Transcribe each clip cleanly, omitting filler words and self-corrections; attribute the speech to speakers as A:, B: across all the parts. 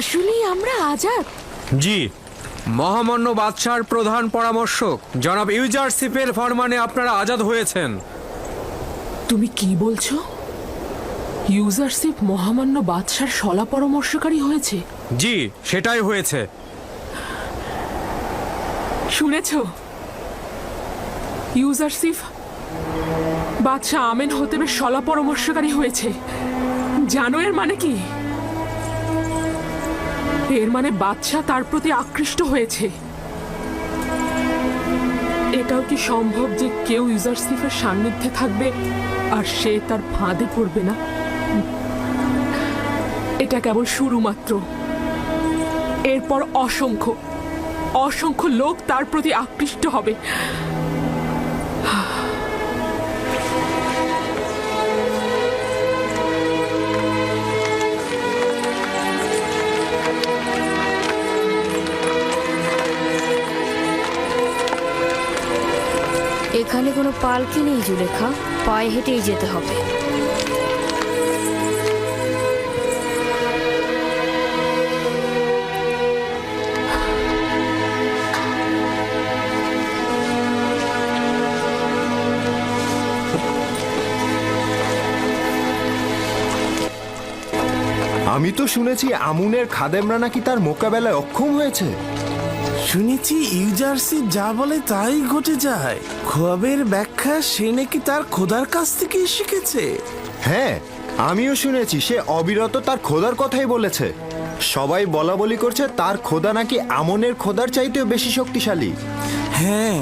A: আসলেই আমরা আজাদ?
B: জি, মহামান্য বাদশাহর প্রধান পরামর্শক জনাব ইউজারশিপের ফরমানে আপনারা আজাদ হয়েছেন।
A: তুমি কি বলছো? ইউজারশিপ মহামান্য বাদশার শলা পরামর্শকারী হয়েছে?
B: জি, সেটাই হয়েছে।
A: শুনেছ? ইউজারশিপ বাদশাহ আমেন হতেবের শলা পরামর্শকারী হয়েছে। জানো এর মানে কি? এর মানে বাদশাহ তার প্রতি আকৃষ্ট হয়েছে। এটাও কি সম্ভব যে কেউ ইউজারশিপের সান্নিধ্যে থাকবে আর সে তার ফাঁদে পড়বে না? এটা কেবল শুরু মাত্র। এরপর অসংখ্য অসংখ্য লোক তার প্রতি আকৃষ্ট হবে।
C: এখানে কোনো পালকি নেই জুলেখা, পায়ে হেঁটেই যেতে হবে।
D: আমি তো শুনেছি আমুনের খাদেমরা নাকি তার মোকাবেলায় অক্ষম হয়েছে।
E: শুনেছি ইউজারশিপ যা বলে তাই ঘটে যায়। খোয়াবের ব্যাখ্যা সে নাকি তার খোদার কাছ থেকে শিখেছে।
D: হ্যাঁ, আমিও শুনেছি সে অবিরত তার খোদার কথাই বলেছে। সবাই বলা বলি করছে তার খোদা নাকি আমনের খোদার চাইতেও বেশি শক্তিশালী।
E: হ্যাঁ,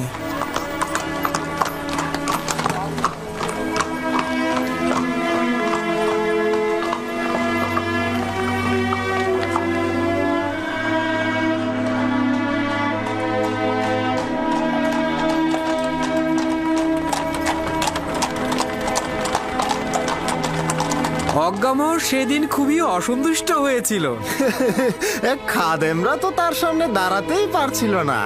B: অজ্ঞামর সেদিন খুবই অসন্তুষ্ট হয়েছিল।
D: খাদেমরা তো তার সামনে দাঁড়াতেই পারছিল না।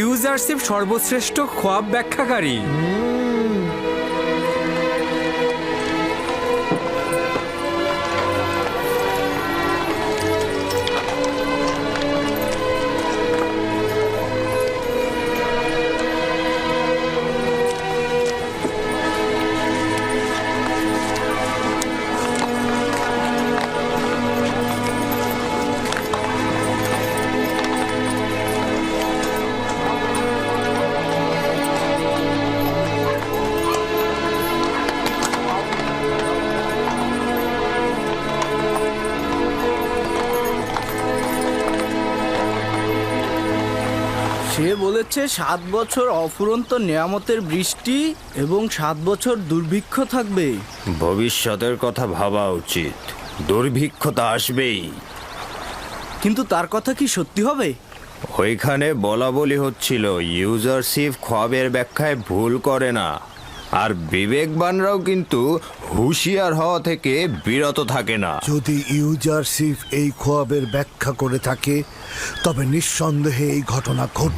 B: ইউজারশিপ সর্বশ্রেষ্ঠ খোয়াব ব্যাখ্যাকারী।
F: সে বলেছে 7 বছর অফুরন্ত নেয়ামতের বৃষ্টি এবং 7 বছর দুর্ভিক্ষ থাকবে।
G: ভবিষ্যতের কথা ভাবা উচিত। দুর্ভিক্ষ তো আসবেই।
F: কিন্তু তার কথা কি সত্যি হবে?
G: ওইখানে বলা বলি হচ্ছিল ইউজারশিপ খোয়াবের ব্যাখ্যায় ভুল করে না, আর বিবেকবানরাও কিন্তু হুঁশিয়ার হওয়া থেকে বিরত থাকে না।
H: যদি ইউজারশিপ এই খোয়াবের ব্যাখ্যা করে থাকে তবে নিঃসন্দেহে এই ঘটনা ঘট।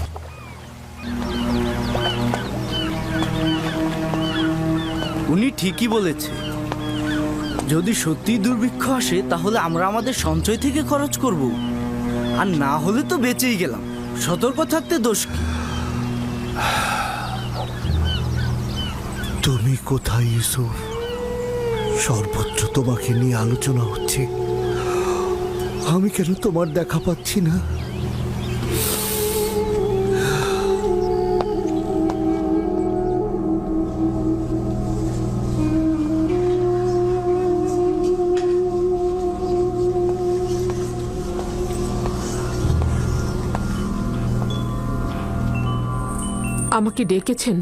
F: উনি ঠিকই বলেছে। যদি সত্যি দুর্ভিক্ষ আসে তাহলে আমরা আমাদের সঞ্চয় থেকে খরচ করব, আর না হলে তো বেঁচেই গেলাম। সতর্ক থাকতে দোষ কি?
H: তুমি কোথায় ইউসুফ? সর্বত্র তোমাকে নিয়ে আলোচনা হচ্ছে, আমি কেন তোমার দেখা পাচ্ছি না?
A: আমাকে ডেকেছেন?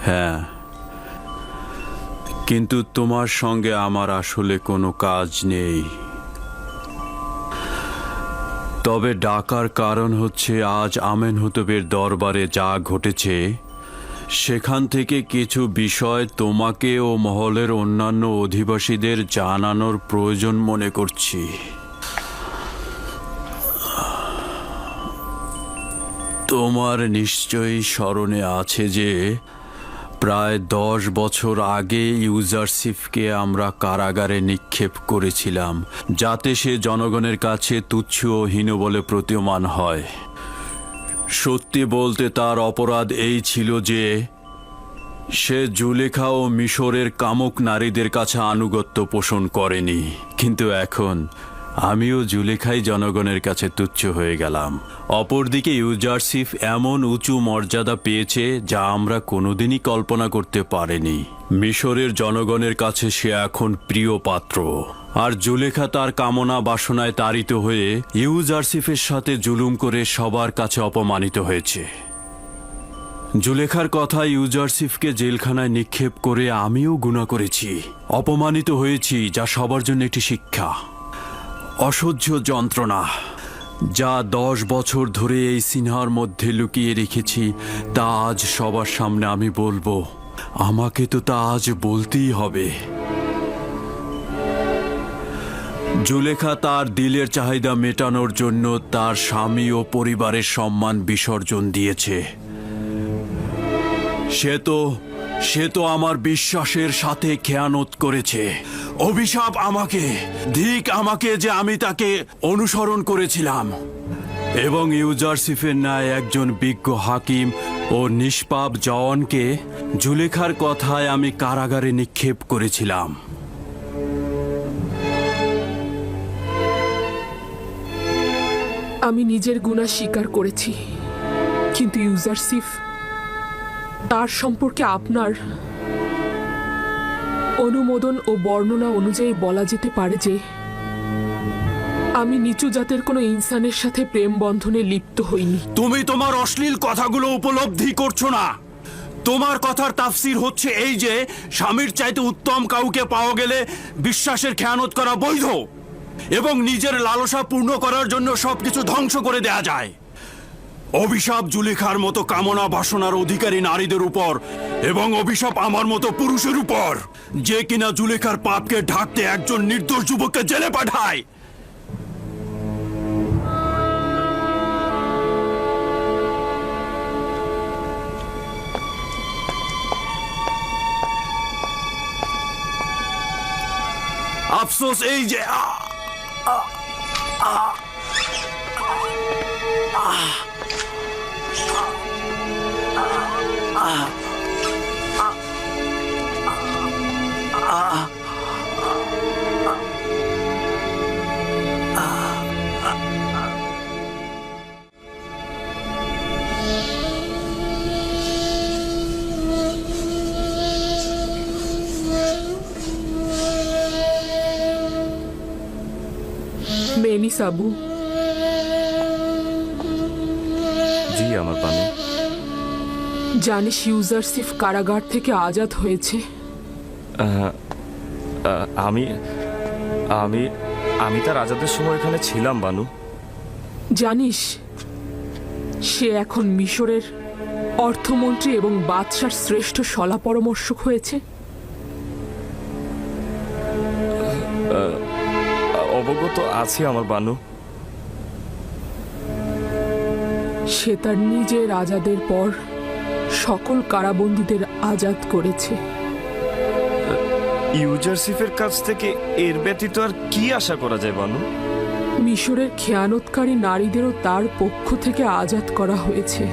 I: হ্যাঁ, কিন্তু তোমার সঙ্গে আমার আসলে কোনো কাজ নেই। তবে ডাকার কারণ হচ্ছে আজ আমেনহতেবের দরবারে যা ঘটেছে সেখান থেকে কিছু বিষয় তোমাকে ও মহলের অন্যান্য অধিবাসীদের জানানোর প্রয়োজন মনে করছি। তোমার নিশ্চয়ই স্মরণে আছে যে প্রায় 10 বছর আগে ইউজারশিপকে আমরা কারাগারে নিক্ষেপ করেছিলাম, যাতে সে জনগণের কাছে তুচ্ছ ও হীন বলে প্রতীয়মান হয়। সত্যি বলতে তার অপরাধ এই ছিল যে সে জুলেখা ও মিশরের কামুক নারীদের কাছে আনুগত্য পোষণ করেনি। কিন্তু এখন আমিও জুলেখাই জনগণের কাছে তুচ্ছ হয়ে গেলাম। অপরদিকে ইউজারশিপ এমন উঁচু মর্যাদা পেয়েছে যা আমরা কোনোদিনই কল্পনা করতে পারিনি। মিশরের জনগণের কাছে সে এখন প্রিয় পাত্র, আর জুলেখা তার কামনা বাসনায় তাড়িত হয়ে ইউজারশিপের সাথে জুলুম করে সবার কাছে অপমানিত হয়েছে। জুলেখার কথা ইউজারশিপকে জেলখানায় নিক্ষেপ করে আমিও গুনাহ করেছি, অপমানিত হয়েছি, যা সবার জন্য একটি শিক্ষা। অসহ্য যন্ত্রণা যা 10 বছর ধরে এই সিনহার মধ্যে লুকিয়ে রেখেছি, তা আজ সবার সামনে আমি বলবো। আমাকে তো তা আজ বলতেই হবে। জুলেখা তার দিলের চাহিদা মেটানোর জন্য তার স্বামী ও পরিবারের সম্মান বিসর্জন দিয়েছে। সে তো আমার বিশ্বাসের সাথে খেয়ানত করেছে। অভিশাপ আমাকে, ধিক আমাকে যে আমি তাকে অনুসরণ করেছিলাম এবং ইউজারশিপের ন্যায় একজন বিজ্ঞ হাকিম ও নিষ্পাপ জওয়ানকে জুলেখার কথায় আমি কারাগারে নিক্ষেপ করেছিলাম।
A: আমি নিজের গুনাহ স্বীকার করেছি, কিন্তু ইউজারশিপ, তার সম্পর্কে আপনার অনুমোদন ও বর্ণনা অনুযায়ী বলা যেতে পারে যে আমি নিচু জাতের কোনো ইনসানের সাথে প্রেম বন্ধনে লিপ্ত হইনি।
I: তুমি তোমার অশ্লীল কথাগুলো উপলব্ধি করছো না। তোমার কথার তাফসির হচ্ছে এই যে স্বামীর চাইতে উত্তম কাউকে পাওয়া গেলে বিশ্বাসের খেয়ানত করা বৈধ এবং নিজের লালসা পূর্ণ করার জন্য সবকিছু ধ্বংস করে দেয়া যায়। অভিশাপ জুলেখার মতো কামনা বাসনার অধিকারী নারীদের উপর এবং অভিশাপ আমার মতো পুরুষের উপর, যে কিনা জুলেখার পাপকে ঢাকতে একজন নির্দোষ যুবককে জেলে পাঠায়। আফসোস এই যে
A: মেনি সাবু।
J: জি আমার বানু।
A: জানিস ইউজারশিপ কারাগার থেকে আজাদ হয়েছে?
J: আমি আমি আমি তার আজাদের সময় এখানে ছিলাম বানু।
A: জানিস সে এখন মিশরের অর্থমন্ত্রী এবং বাদশার শ্রেষ্ঠ সলা পরামর্শক হয়েছে।
J: অবগত আছি আমার বানু।
A: সে তার নিজের আজাদের পর সকল কারাবন্দীদের আজাদ করেছে।
J: ইউজারশিপের কাছ থেকে এর ব্যতীত আর কি আশা করা যায় বানু?
A: মিশরের খেয়ানতকারী নারীদেরও তার পক্ষ থেকে আজাদ করা হয়েছে।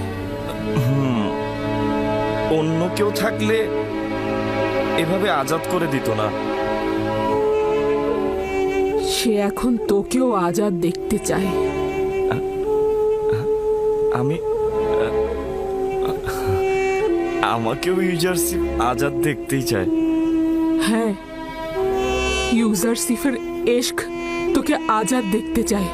J: অন্য কেউ থাকলে এভাবে আজাদ করে দিত না।
A: সে এখন তোকেও আজাদ দেখতে চায়।
J: আমাকেও ইউজারশিপ আজাদ দেখতেই চায়।
A: হ্যাঁ, ইউজারশিপের এশক তোকে আজাদ দেখতে চায়।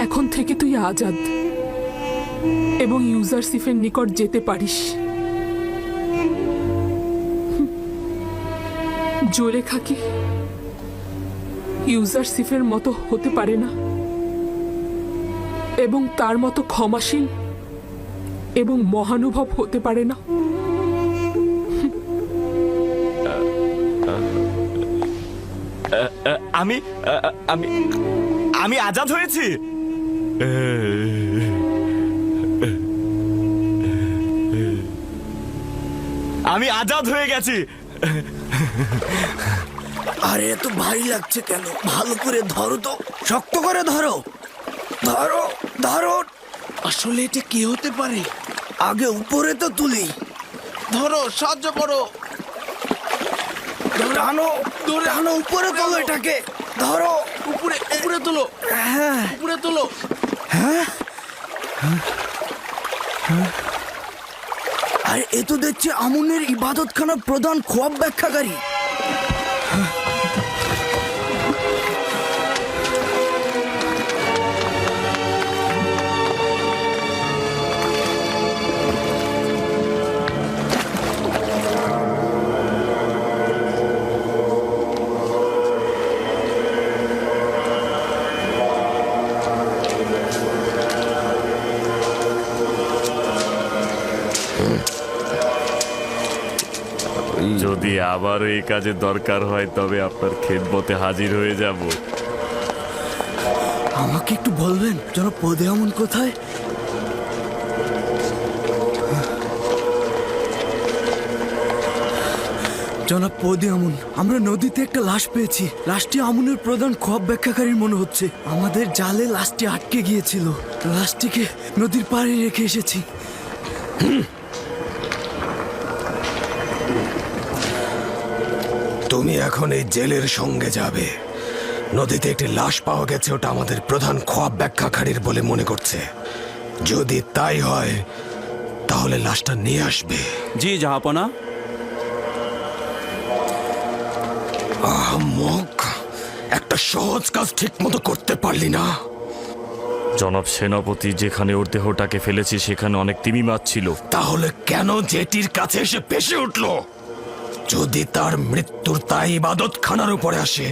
A: এখন থেকে তুই আজাদ এবং ইউজারশিপের নিকট যেতে পারিস। জুলেখা কি ইউজারশিপের মতো হতে পারে না এবং তার মতো ক্ষমাশীল এবং মহানুভব হতে পারে না?
J: আমি আমি আমি আজাদ হয়েছি। আমি আজাদ হয়ে গেছি।
F: আরে এত ভারী লাগছে কেন? ভালো করে ধরো তো, শক্ত করে ধরো, ধরো ধরো। আসলে এটা কি হতে পারে? আগে উপরে তো তুলি। ধরো, সাহায্য করো। টানো টানো, উপরে তোলো এটাকে, ধরো উপরে উপরে তোলো। হ্যাঁ উপরে তোলো। হ্যাঁ আরে এ তো দেখছি আমুনের ইবাদতখানার প্রধান খোয়াব ব্যাখ্যাকারী।
J: যদি আবারও এই কাজে দরকার হয় তবে আপনার খেদমতে হাজির হয়ে যাব।
F: আমাকে একটু বলবেন যেন পদে আমন কোথায়? জনাব পদে আমন, আমরা নদীতে একটা লাশ পেয়েছি। লাশটি আমনের প্রধান খোয়াব ব্যাখ্যাকারীর মনে হচ্ছে। আমাদের জালে লাশটি আটকে গিয়েছিল। লাশটিকে নদীর পাড়ে রেখে এসেছি।
K: তুমি এখন এই জেলের সঙ্গে যাবে। নদীতে একটি লাশ পাওয়া গেছে, ওটা আমাদের প্রধান খোয়াব ব্যাখ্যাকারীর বলে মনে করছে। যদি তাই হয় তাহলে লাশটা নিয়ে আসবে।
I: জি জাহাপনা।
K: আহমক, একটা সহজ কাজ ঠিক মতো করতে পারলি না।
J: জনাব সেনাপতি, যেখানে ওর দেহটাকে ফেলেছি সেখানে অনেক তিমি মাছ ছিল।
K: তাহলে কেন জেটির কাছে এসে ভেসে উঠল? যদি তার মৃত্যুর তাই ইবাদতখানার উপরে আসে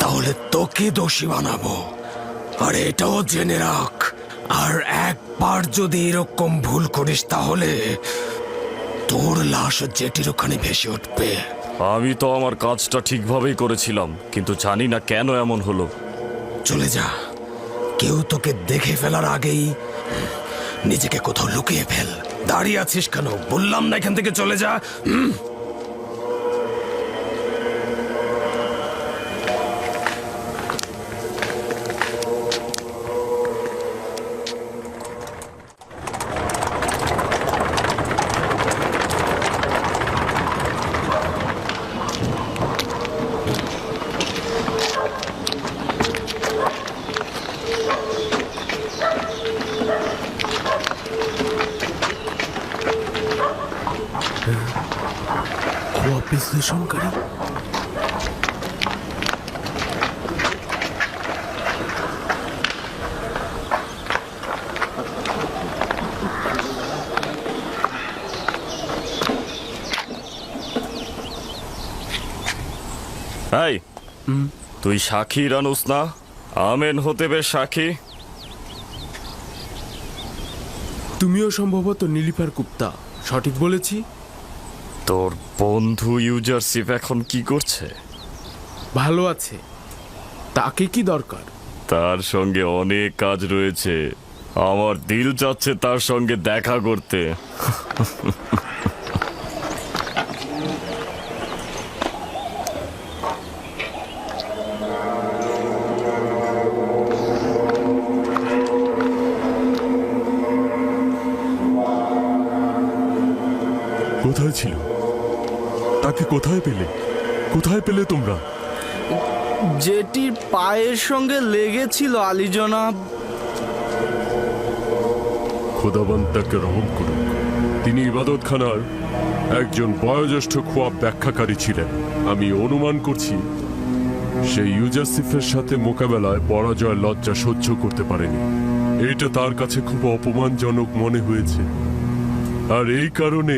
K: তাহলে তোকে দোষী বানাবো। আর এটাও জেনে রাখ, আর একবার যদি এরকম ভুল করিস তাহলে তোর লাশ জেটির ওখানে ভেসে উঠবে।
J: আমি তো আমার কাজটা ঠিকভাবেই করেছিলাম, কিন্তু জানি না কেন এমন হলো।
K: চলে যা, কেউ তোকে দেখে ফেলার আগেই নিজেকে কোথাও লুকিয়ে ফেল। দাঁড়িয়ে আছিস কেন? বললাম না এখান থেকে চলে যা।
E: খোয়াব বিশ্লেষণকারী।
J: এই, তুই সাক্ষী রানুস না? আমেন হতেবের সাক্ষী।
E: তুমিও সম্ভবত নীলিফার গুপ্তা, সঠিক বলেছি?
J: তোর বন্ধু ইউজারশিপ এখন কি করছে?
E: ভালো আছে। তাকে কি দরকার?
J: তার সঙ্গে অনেক কাজ রয়েছে। আমার দিল চাচ্ছে তার সঙ্গে দেখা করতে।
L: কোথায় ছিল? তাকে কোথায় পেলে? কোথায় পেলে তোমরা?
F: জেটির পায়ের সঙ্গে লেগেছিল আলী জনাব।
L: খোদাবান তাকে রহম করুক। তিনি ইবাদতখানার একজন বয়োজ্যেষ্ঠ খোয়াব ব্যাখ্যাকারী ছিলেন। আমি অনুমান করছি সেই ইউজারসিফের সাথে মোকাবেলায় পরাজয় লজ্জা সহ্য করতে পারেনি। এটা তার কাছে খুব অপমানজনক মনে হয়েছে, আর এই কারণে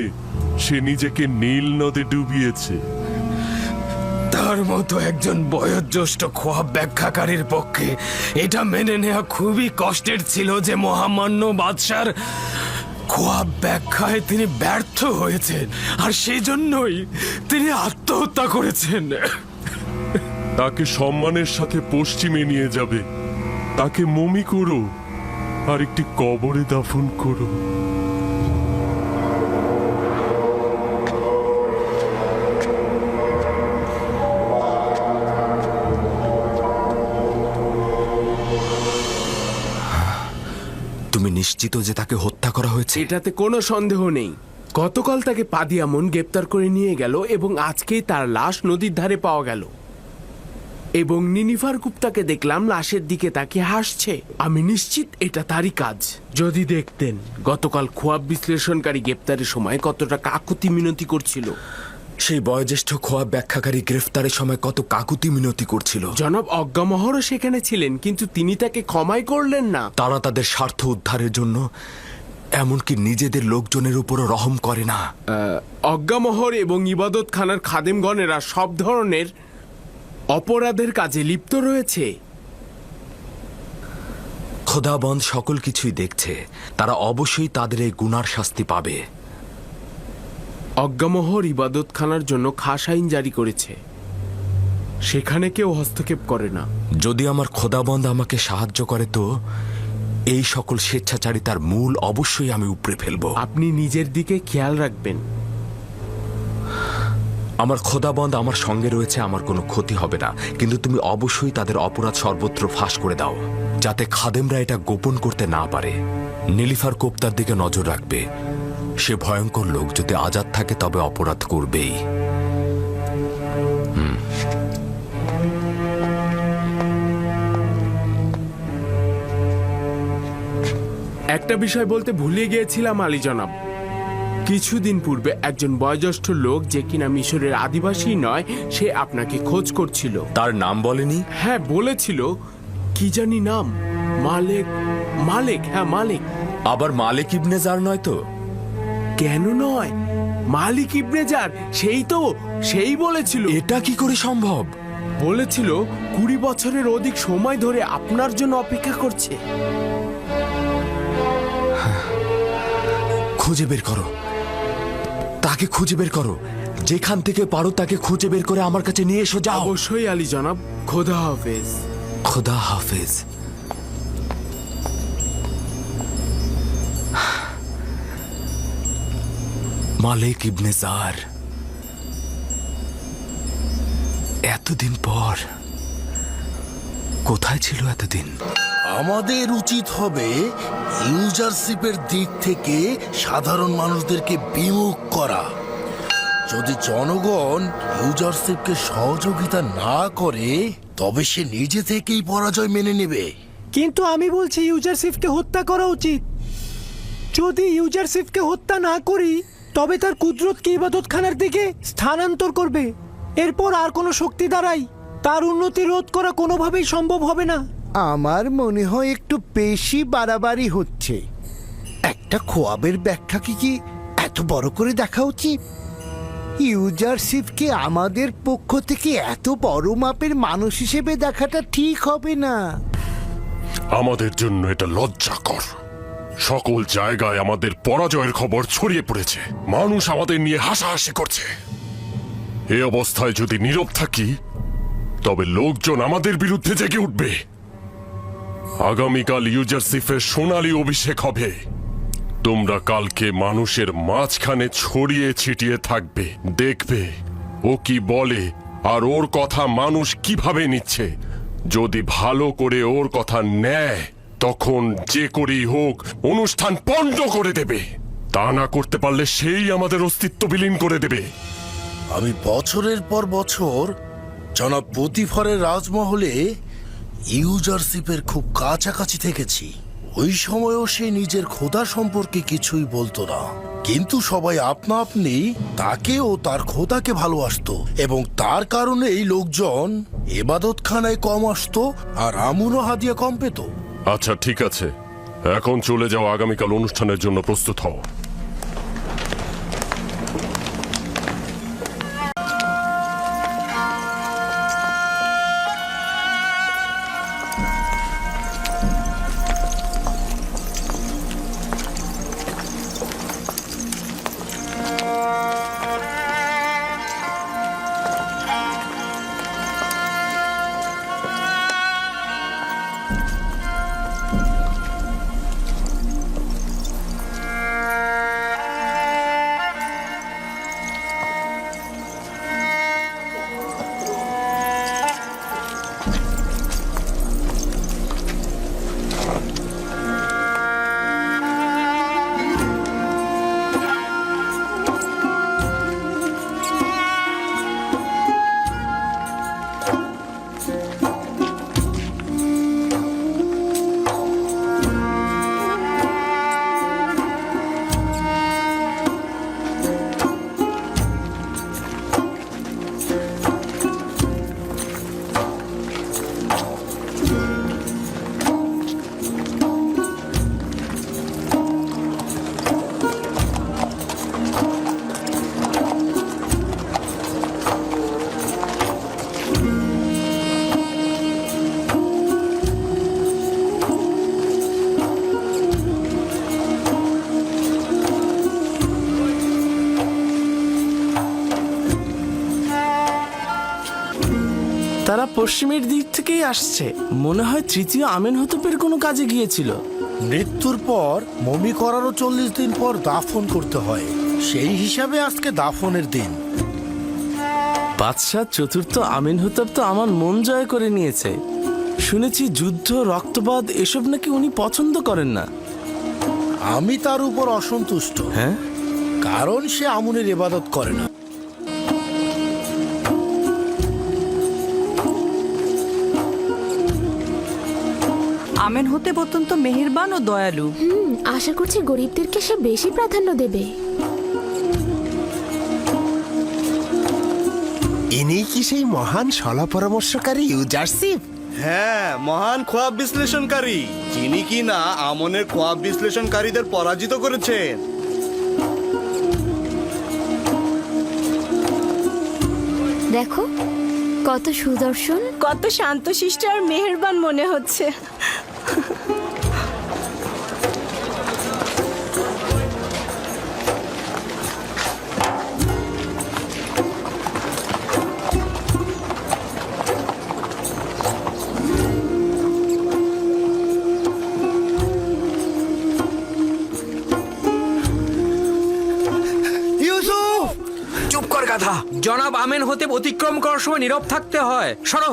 L: সে নিজেকে নীল নদে ডুবিয়েছে।
K: তার মতো একজন বয়োজ্যেষ্ঠ খোয়াব ব্যাখ্যাকারীর পক্ষে এটা মেনে নেওয়া খুবই কষ্টের ছিল যে মহামান্য বাদশার খোয়াব ব্যাখ্যায় তিনি ব্যর্থ হয়েছেন, আর সেই জন্যই তিনি আত্মহত্যা করেছেন।
L: তাকে সম্মানের সাথে পশ্চিমে নিয়ে যাবে, তাকে মমি করো আর একটি কবরে দাফন করো।
K: তুমি নিশ্চিত যে তাকে হত্যা করা হয়েছে?
E: এটাতে কোনো সন্দেহ নেই। গতকাল তাকে পাদিয়ামন গ্রেপ্তার করে নিয়ে গেল এবং আজকেই তার লাশ নদীর ধারে পাওয়া গেল। এবং নিনিফার গুপ্তাকে দেখলাম লাশের দিকে তাকিয়ে হাসছে। আমি নিশ্চিত এটা তারই কাজ। যদি দেখতেন গতকাল খোয়াব বিশ্লেষণকারী গ্রেপ্তারের সময় কতটা কাকুতি মিনতি করছিল।
K: সেই বয়োজ্যেষ্ঠ খোয়াব ব্যাখ্যাকারী গ্রেফতারের সময় কত কাকুতি মিনতি করছিল।
E: জনাব অজ্ঞামহরও সেখানে ছিলেন, কিন্তু তিনি তাকে ক্ষমাই করলেন না।
K: তারা তাদের স্বার্থ উদ্ধারের জন্য এমনকি নিজেদের লোকজনের উপরও রহম করে না।
E: অজ্ঞামহর এবং ইবাদত খানার খাদেমগণেরা সব ধরনের অপরাধের কাজে লিপ্ত রয়েছে।
K: খোদাবন্দ সকল কিছুই দেখছে, তারা অবশ্যই তাদের এই গুনার শাস্তি পাবে।
E: অজ্ঞামহর ইবাদত খানার জন্য খাস আইন জারি করেছে, সেখানে কেউ হস্তক্ষেপ করে না।
K: যদি আমার খোদাবন্দ আমাকে সাহায্য করে তো এই সকল স্বেচ্ছাচারিতার মূল অবশ্যই আমি উপড়ে ফেলব।
E: আপনি নিজের দিকে খেয়াল রাখবেন।
K: আমার খোদাবন্দ আমার সঙ্গে রয়েছে, আমার কোনো ক্ষতি হবে না, কিন্তু তুমি অবশ্যই তাদের অপরাধ সর্বত্র ফাঁস করে দাও, যাতে খাদেমরা এটা গোপন করতে না পারে। নীলিফার কোপ্তার দিকে নজর রাখবে। সে ভয়ঙ্কর লোক, যদি আজাদ থাকে তবে অপরাধ করবেই।
E: একটা বিষয় বলতে ভুলে গিয়েছিলাম আলী জনাব। কিছুদিন পূর্বে একজন বয়োজ্যেষ্ঠ লোক, যে কিনা মিশরের আদিবাসী নয়, সে আপনাকে খোঁজ করছিল।
K: তার নাম বলেনি?
E: হ্যাঁ বলেছিল, কি জানি নাম, মালেক। মালেক, হ্যাঁ মালেক।
K: আবার মালিক ইবনে জার নয় তো?
E: কেন নয়, মালিক ইবনে জার, সেই বলেছিল।
K: এটা কি করে সম্ভব?
E: বলেছিল 20 বছরের অধিক সময় ধরে আপনার জন্য অপেক্ষা করছে।
K: খুঁজে বের করো, তাকে খুঁজে বের করো। যেখান থেকে পারো তাকে খুঁজে বের করে আমার কাছে নিয়ে এসো। যাও।
E: অবশ্যই আলী জনাব। খোদা হাফেজ।
K: খোদা হাফেজ। মালিক ইবনে জার, এতদিন পর কোথায় ছিল এতদিন?
M: আমাদের উচিত হবে ইউজারশিপের দিক থেকে সাধারণ মানুষদেরকে বিমুখ করা। যদি জনগণ ইউজারশিপকে সহযোগিতা না করে তবে সে নিজে থেকেই পরাজয় মেনে নেবে।
N: কিন্তু আমি বলছি ইউজারশিপকে হত্যা করা উচিত। যদি ইউজারশিপকে হত্যা না করি তবে তার কুদরতকে ইবাদতখানার দিকে স্থানান্তর করবে। এরপর আর কোনো শক্তি দ্বারাই তার উন্নতি রোধ করা কোনোভাবেই সম্ভব হবে না।
H: আমার মনে হয় একটু বেশি বাড়াবাড়ি হচ্ছে। একটা খোয়াবের ব্যাখ্যা কি এত বড় করে দেখা উচিত? ইউজারশিপকে আমাদের পক্ষ থেকে এত বড় মাপের মানুষ হিসেবে দেখাটা ঠিক হবে না।
L: আমাদের জন্য এটা লজ্জাকর। সকল জায়গায় আমাদের পরাজয়ের খবর ছড়িয়ে পড়েছে, মানুষ আমাদের নিয়ে হাসাহাসি করছে। এই অবস্থায় যদি নীরব থাকি তবে লোকজন আমাদের বিরুদ্ধে জেগে উঠবে। আগামীকাল ইউজারশিপের সোনালী অভিষেক হবে। তোমরা কালকে মানুষের মাঝখানে ছড়িয়ে ছিটিয়ে থাকবে, দেখবে ও কি বলে আর ওর কথা মানুষ কিভাবে নিচ্ছে। যদি ভালো করে ওর কথা নেয় তখন যে করেই হোক অনুষ্ঠান পণ্ড করে দেবে। তা না করতে পারলে সেই আমাদের অস্তিত্ব বিলীন করে দেবে।
M: আমি বছরের পর বছর জনাব পতিফারের রাজমহলে ইউজারশিপের খুব কাছাকাছি থেকেছি। ওই সময়ও সে নিজের খোদা সম্পর্কে কিছুই বলতো না, কিন্তু সবাই আপনা আপনি তাকে ও তার খোদাকে ভালোবাসতো এবং তার কারণে এই লোকজন ইবাদতখানায় কম আসতো আর আমুন ও হাদিয়া কম পেত।
L: আচ্ছা ঠিক আছে, এখন চলে যাও, আগামীকাল অনুষ্ঠানের জন্য প্রস্তুত হও।
F: তারা পশ্চিমের দিক থেকেই আসছে। মনে হয় তৃতীয় আমেনহতপের কোনো কাজে গিয়েছিল।
M: মৃত্যুর পর মমি করারও 40 দিন পর দাফন করতে হয়, সেই হিসাবে আজকে দাফনের দিন।
F: বাদশাহ চতুর্থ আমেনহতপ তো আমার মন জয় করে নিয়েছে। শুনেছি যুদ্ধ, রক্তপাত এসব নাকি উনি পছন্দ করেন না।
M: আমি তার উপর অসন্তুষ্ট,
F: হ্যাঁ,
M: কারণ সে আমুনের ইবাদত করে না।
O: আমেনহতেপ অত্যন্ত মেহেরবান ও দয়ালু।
C: আশা করছি গরিবদেরকে সে বেশি প্রাধান্য দেবে।
H: ইনি কি সেই মহান সলা পরামর্শকারী ইউজারশিপ?
F: হ্যাঁ, মহান খোয়াব বিশ্লেষণকারী, যিনি কি না আমনের খোয়াব বিশ্লেষণকারীদের পরাজিত করেছেন।
C: দেখো কত সুদর্শন,
O: কত শান্তশিষ্ট আর মেহেরবান মনে হচ্ছে।
B: চুপ কর গাধা! জনাব আমেন হতে অতিক্রম করার সময় নীরব থাকতে হয়। সরো।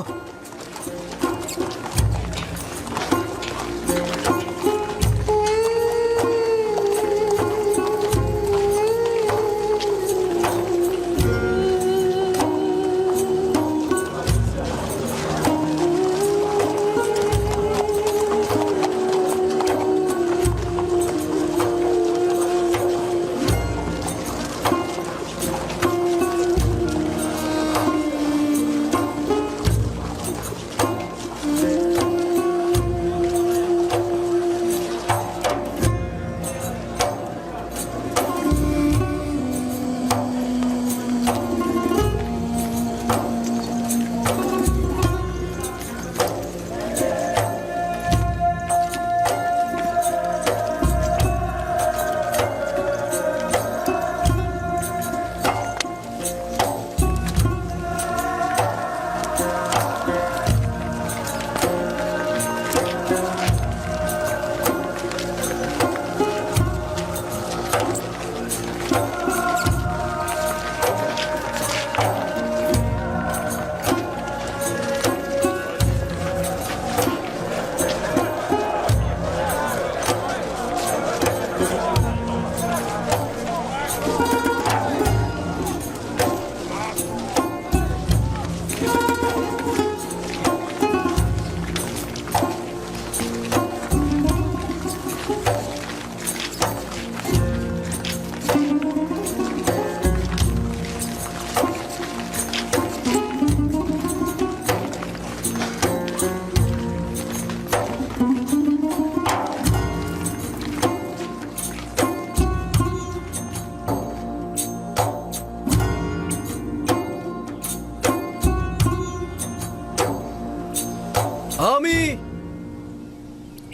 F: আমি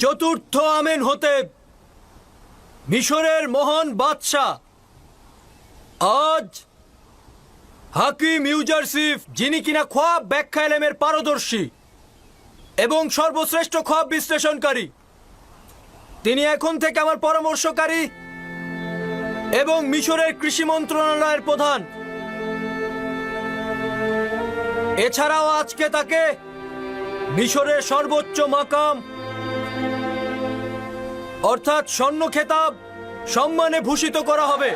F: চতুর্থ আমেনহতেপ, মিশরের মহান বাদশাহ, আজ হাকিম ইউজারশিপ, যিনি কিনা খোয়াব ব্যাখ্যা এলেমের পারদর্শী এবং সর্বশ্রেষ্ঠ খোয়াব বিশ্লেষণকারী, তিনি এখন থেকে আমার পরামর্শকারী এবং মিশরের কৃষি মন্ত্রণালয়ের প্রধান। এছাড়াও আজকে তাকে মিশরের সর্বোচ্চ মাকাম অর্থাৎ স্বর্ণ খেতাব সম্মানে ভূষিত করা হবে।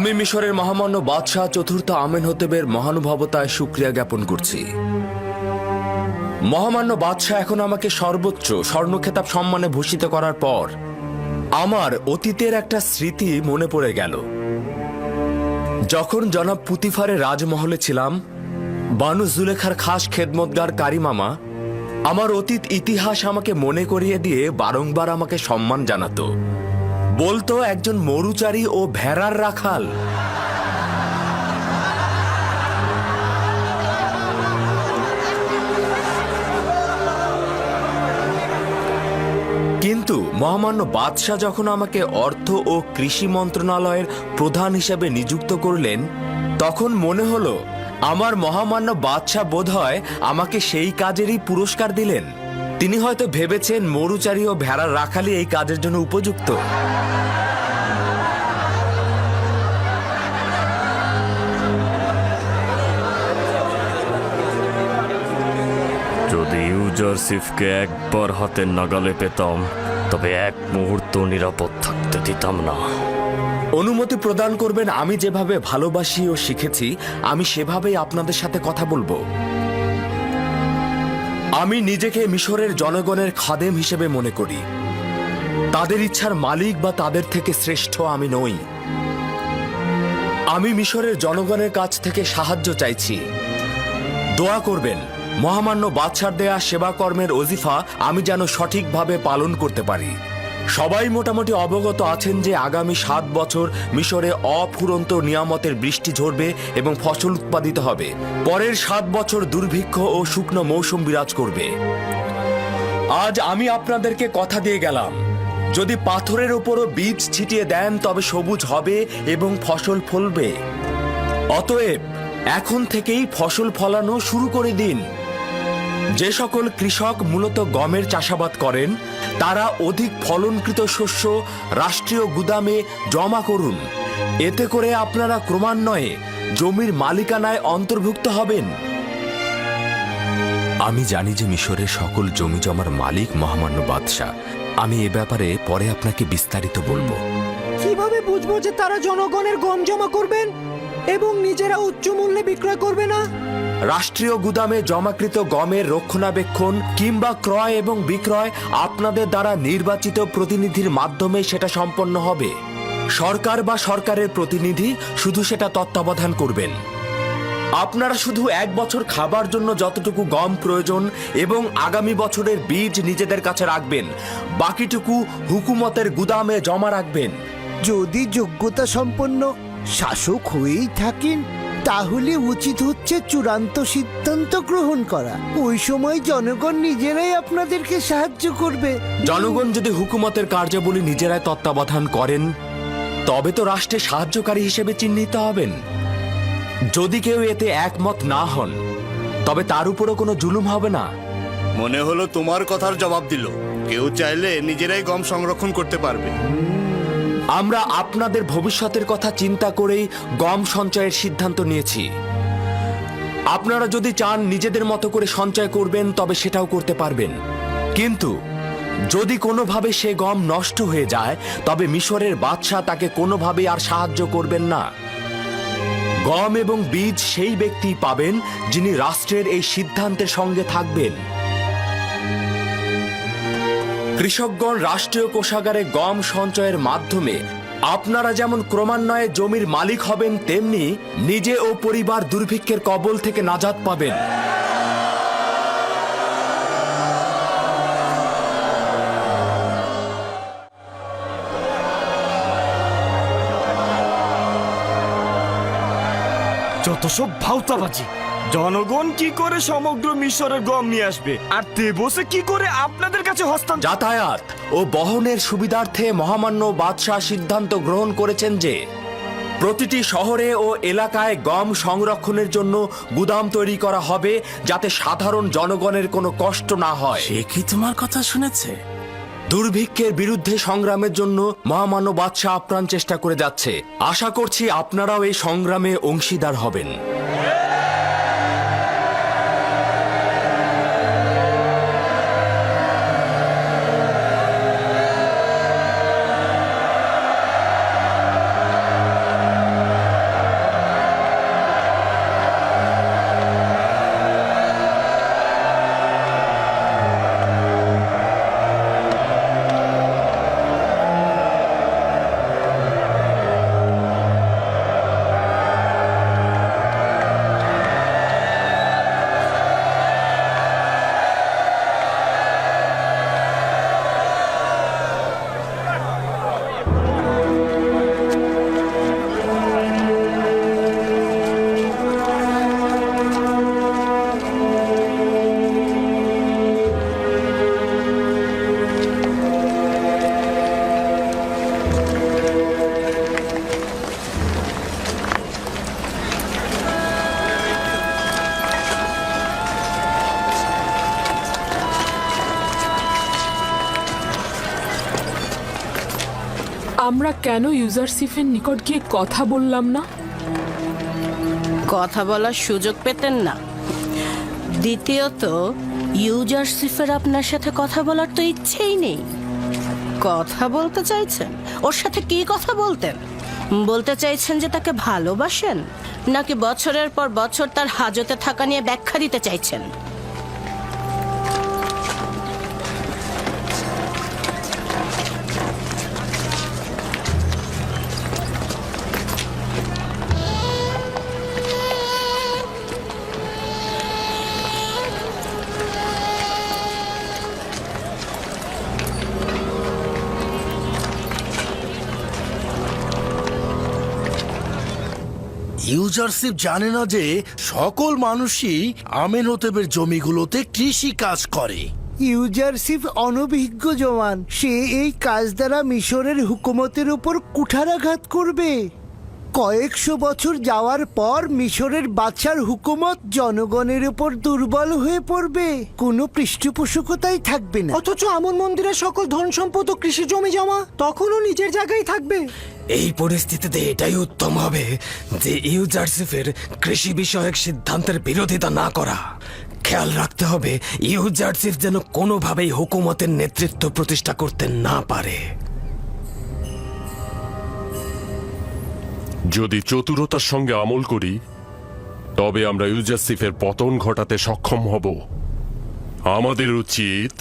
K: আমি মিশরের মহামান্য বাদশাহ চতুর্থ আমেনহোতেবের মহানুভবতায় শুকরিয়া জ্ঞাপন করছি। মহামান্য বাদশাহ এখন আমাকে সর্বোচ্চ স্বর্ণখেতাব সম্মানে ভূষিত করার পর আমার অতীতের একটা স্মৃতি মনে পড়ে গেল। যখন জনাব পুতিফারের রাজমহলে ছিলাম, বানু জুলেখার খাস খেদমতগার কারিমামা আমার অতীত ইতিহাস আমাকে মনে করিয়ে দিয়ে বারংবার আমাকে সম্মান জানাতো। বলতো একজন মরুচারী ও ভেড়ার রাখাল। কিন্তু মহামান্য বাদশাহ যখন আমাকে অর্থ ও কৃষি মন্ত্রণালয়ের প্রধান হিসেবে নিযুক্ত করলেন, তখন মনে হলো আমার মহামান্য বাদশাহ বোধহয় আমাকে সেই কাজেরই পুরস্কার দিলেন। তিনি হয়তো ভেবেছেন মরুচারী ও ভেড়ার রাখালি এই কাজের জন্য উপযুক্ত।
J: যদি ইউজারশিপকে একবার হাতের নাগালে পেতাম, তবে এক মুহূর্ত নিরাপদ থাকতে দিতাম না।
K: অনুমতি প্রদান করবেন, আমি যেভাবে ভালোবাসি ও শিখেছি আমি সেভাবেই আপনাদের সাথে কথা বলবো। আমি নিজেকে মিশরের জনগণের খাদেম হিসেবে মনে করি। তাদের ইচ্ছার মালিক বা তাদের থেকে শ্রেষ্ঠ আমি নই। আমি মিশরের জনগণের কাছ থেকে সাহায্য চাইছি। দোয়া করবেন মহামান্য বাদশার দেয়া সেবা কর্মের ওজিফা আমি যেন সঠিকভাবে পালন করতে পারি। সবাই মোটামুটি অবগত আছেন যে আগামী 7 বছর মিশরে অফুরন্ত নিয়ামতের বৃষ্টি ঝরবে এবং ফসল উৎপাদিত হবে। পরের 7 বছর দুর্ভিক্ষ ও শুকনো মৌসুম বিরাজ করবে। আজ আমি আপনাদেরকে কথা দিয়ে গেলাম, যদি পাথরের উপরও বীজ ছিটিয়ে দেন তবে সবুজ হবে এবং ফসল ফলবে। অতএব এখন থেকেই ফসল ফলানো শুরু করে দিন। যে সকল কৃষক মূলত গমের চাষাবাদ করেন তারা অধিক ফলনকৃত শস্য রাষ্ট্রীয় গুদামে জমা করুন। এতে করে আপনারা ক্রমান্বয়ে জমির মালিকানায় অন্তর্ভুক্ত হবেন। আমি জানি যে মিশরের সকল জমি জমার মালিক মহামান্য বাদশাহ। আমি এ ব্যাপারে পরে আপনাকে বিস্তারিত বলবো।
N: কিভাবে বুঝবো যে তারা জনগণের গম জমা করবেন এবং নিজেরা উচ্চ মূল্যে বিক্রয় করবে না?
K: রাষ্ট্রীয় গুদামে জমাকৃত গমের রক্ষণাবেক্ষণ কিংবা ক্রয় এবং বিক্রয় আপনাদের দ্বারা নির্বাচিত প্রতিনিধির মাধ্যমে সেটা সম্পন্ন হবে। সরকার বা সরকারের প্রতিনিধি শুধু সেটা তত্ত্বাবধান করবেন। আপনারা শুধু 1 বছর খাবার জন্য যতটুকু গম প্রয়োজন এবং আগামী বছরের বীজ নিজেদের কাছে রাখবেন, বাকিটুকু হুকুমতের গুদামে জমা রাখবেন।
H: যদি যোগ্যতা সম্পন্ন শাসক হয়েই থাকেন তাহলে উচিত হচ্ছে চূড়ান্ত সিদ্ধান্ত গ্রহণ করা। ওই সময় জনগণ নিজেরাই আপনাদেরকে সাহায্য করবে।
K: জনগণ যদি হুকুমতের কার্যাবলী নিজেরাই তত্ত্বাবধান করেন তবে তো রাষ্ট্রের সাহায্যকারী হিসেবে চিহ্নিত হবেন। যদি কেউ এতে একমত না হন তবে তার উপরও কোনো জুলুম হবে না।
P: মনে হলো তোমার কথার জবাব দিল। কেউ চাইলে নিজেরাই গম সংরক্ষণ করতে পারবে।
K: আমরা আপনাদের ভবিষ্যতের কথা চিন্তা করেই গম সঞ্চয়ের সিদ্ধান্ত নিয়েছি। আপনারা যদি চান নিজেদের মতো করে সঞ্চয় করবেন তবে সেটাও করতে পারবেন, কিন্তু যদি কোনোভাবে সে গম নষ্ট হয়ে যায় তবে মিশরের বাদশাহ তাকে কোনোভাবে আর সাহায্য করবেন না। গম এবং বীজ সেই ব্যক্তি পাবেন যিনি রাষ্ট্রের এই সিদ্ধান্তের সঙ্গে থাকবেন। কৃষকগণ রাষ্ট্রীয় কোষাগারে গম সঞ্চয়ের মাধ্যমে আপনারা যেমন ক্রমান্বয়ে জমির মালিক হবেন, তেমনি নিজে ও পরিবার দুর্ভিক্ষের কবল থেকে নাজাত পাবেন।
F: যত সব ভাউতাবাজি! জনগণ কি করে সমগ্র মিশরের গম নিয়ে আসবে আর তেবসে কি করে আপনাদের কাছে হস্তান্তর?
K: যাতায়াত ও বহনের সুবিধার্থে মহামান্য বাদশাহ সিদ্ধান্ত গ্রহণ করেছেন যে প্রতিটি শহরে ও এলাকায় গম সংরক্ষণের জন্য গুদাম তৈরি করা হবে, যাতে সাধারণ জনগণের কোনো কষ্ট না হয়।
F: সে কি তোমার কথা শুনেছে?
K: দুর্ভিক্ষের বিরুদ্ধে সংগ্রামের জন্য মহামান্য বাদশাহ আপ্রাণ চেষ্টা করে যাচ্ছে। আশা করছি আপনারাও এই সংগ্রামে অংশীদার হবেন।
A: আমরা কেন ইউজারশিপের নিকট গিয়ে কথা বললাম না?
O: কথা বলার সুযোগ পেতেন না। দ্বিতীয়ত, ইউজারশিপের আপনার সাথে কথা বলার তো ইচ্ছেই নেই। কথা বলতে চাইছেন? ওর সাথে কি কথা বলতেন? বলতে চাইছেন যে তাকে ভালোবাসেন, নাকি বছরের পর বছর তার হাজতে থাকা নিয়ে ব্যাখ্যা দিতে চাইছেন?
M: ইউজারশিপ জানে না যে সকল মানুষই আমেনহোতেবের জমিগুলোতে কৃষি কাজ করে।
H: ইউজারশিপ অনভিজ্ঞ জওয়ান, সে এই কাজ দ্বারা মিশরের হুকুমতের উপর কুঠারাঘাত করবে। কয়েকশো বছর যাওয়ার পর মিশরের বাদশার হুকুমত জনগণের উপর দুর্বল হয়ে পড়বে, কোনো পৃষ্ঠপোষকতাই থাকবে না।
N: অথচ আমন মন্দিরের সকল ধন সম্পদ ও কৃষি জমি জমা তখনও নিজের জায়গায় থাকবে।
K: এই পরিস্থিতিতে এটাই উত্তম হবে যে ইউজারশিপের কৃষি বিষয়ক সিদ্ধান্তের বিরোধিতা না করা। খেয়াল রাখতে হবে ইউজারশিপ যেন কোনোভাবেই হুকুমতের নেতৃত্ব প্রতিষ্ঠা করতে না পারে।
L: যদি চতুরতার সঙ্গে আমল করি তবে আমরা ইউজারশিপের পতন ঘটাতে সক্ষম হব। আমাদের উচিত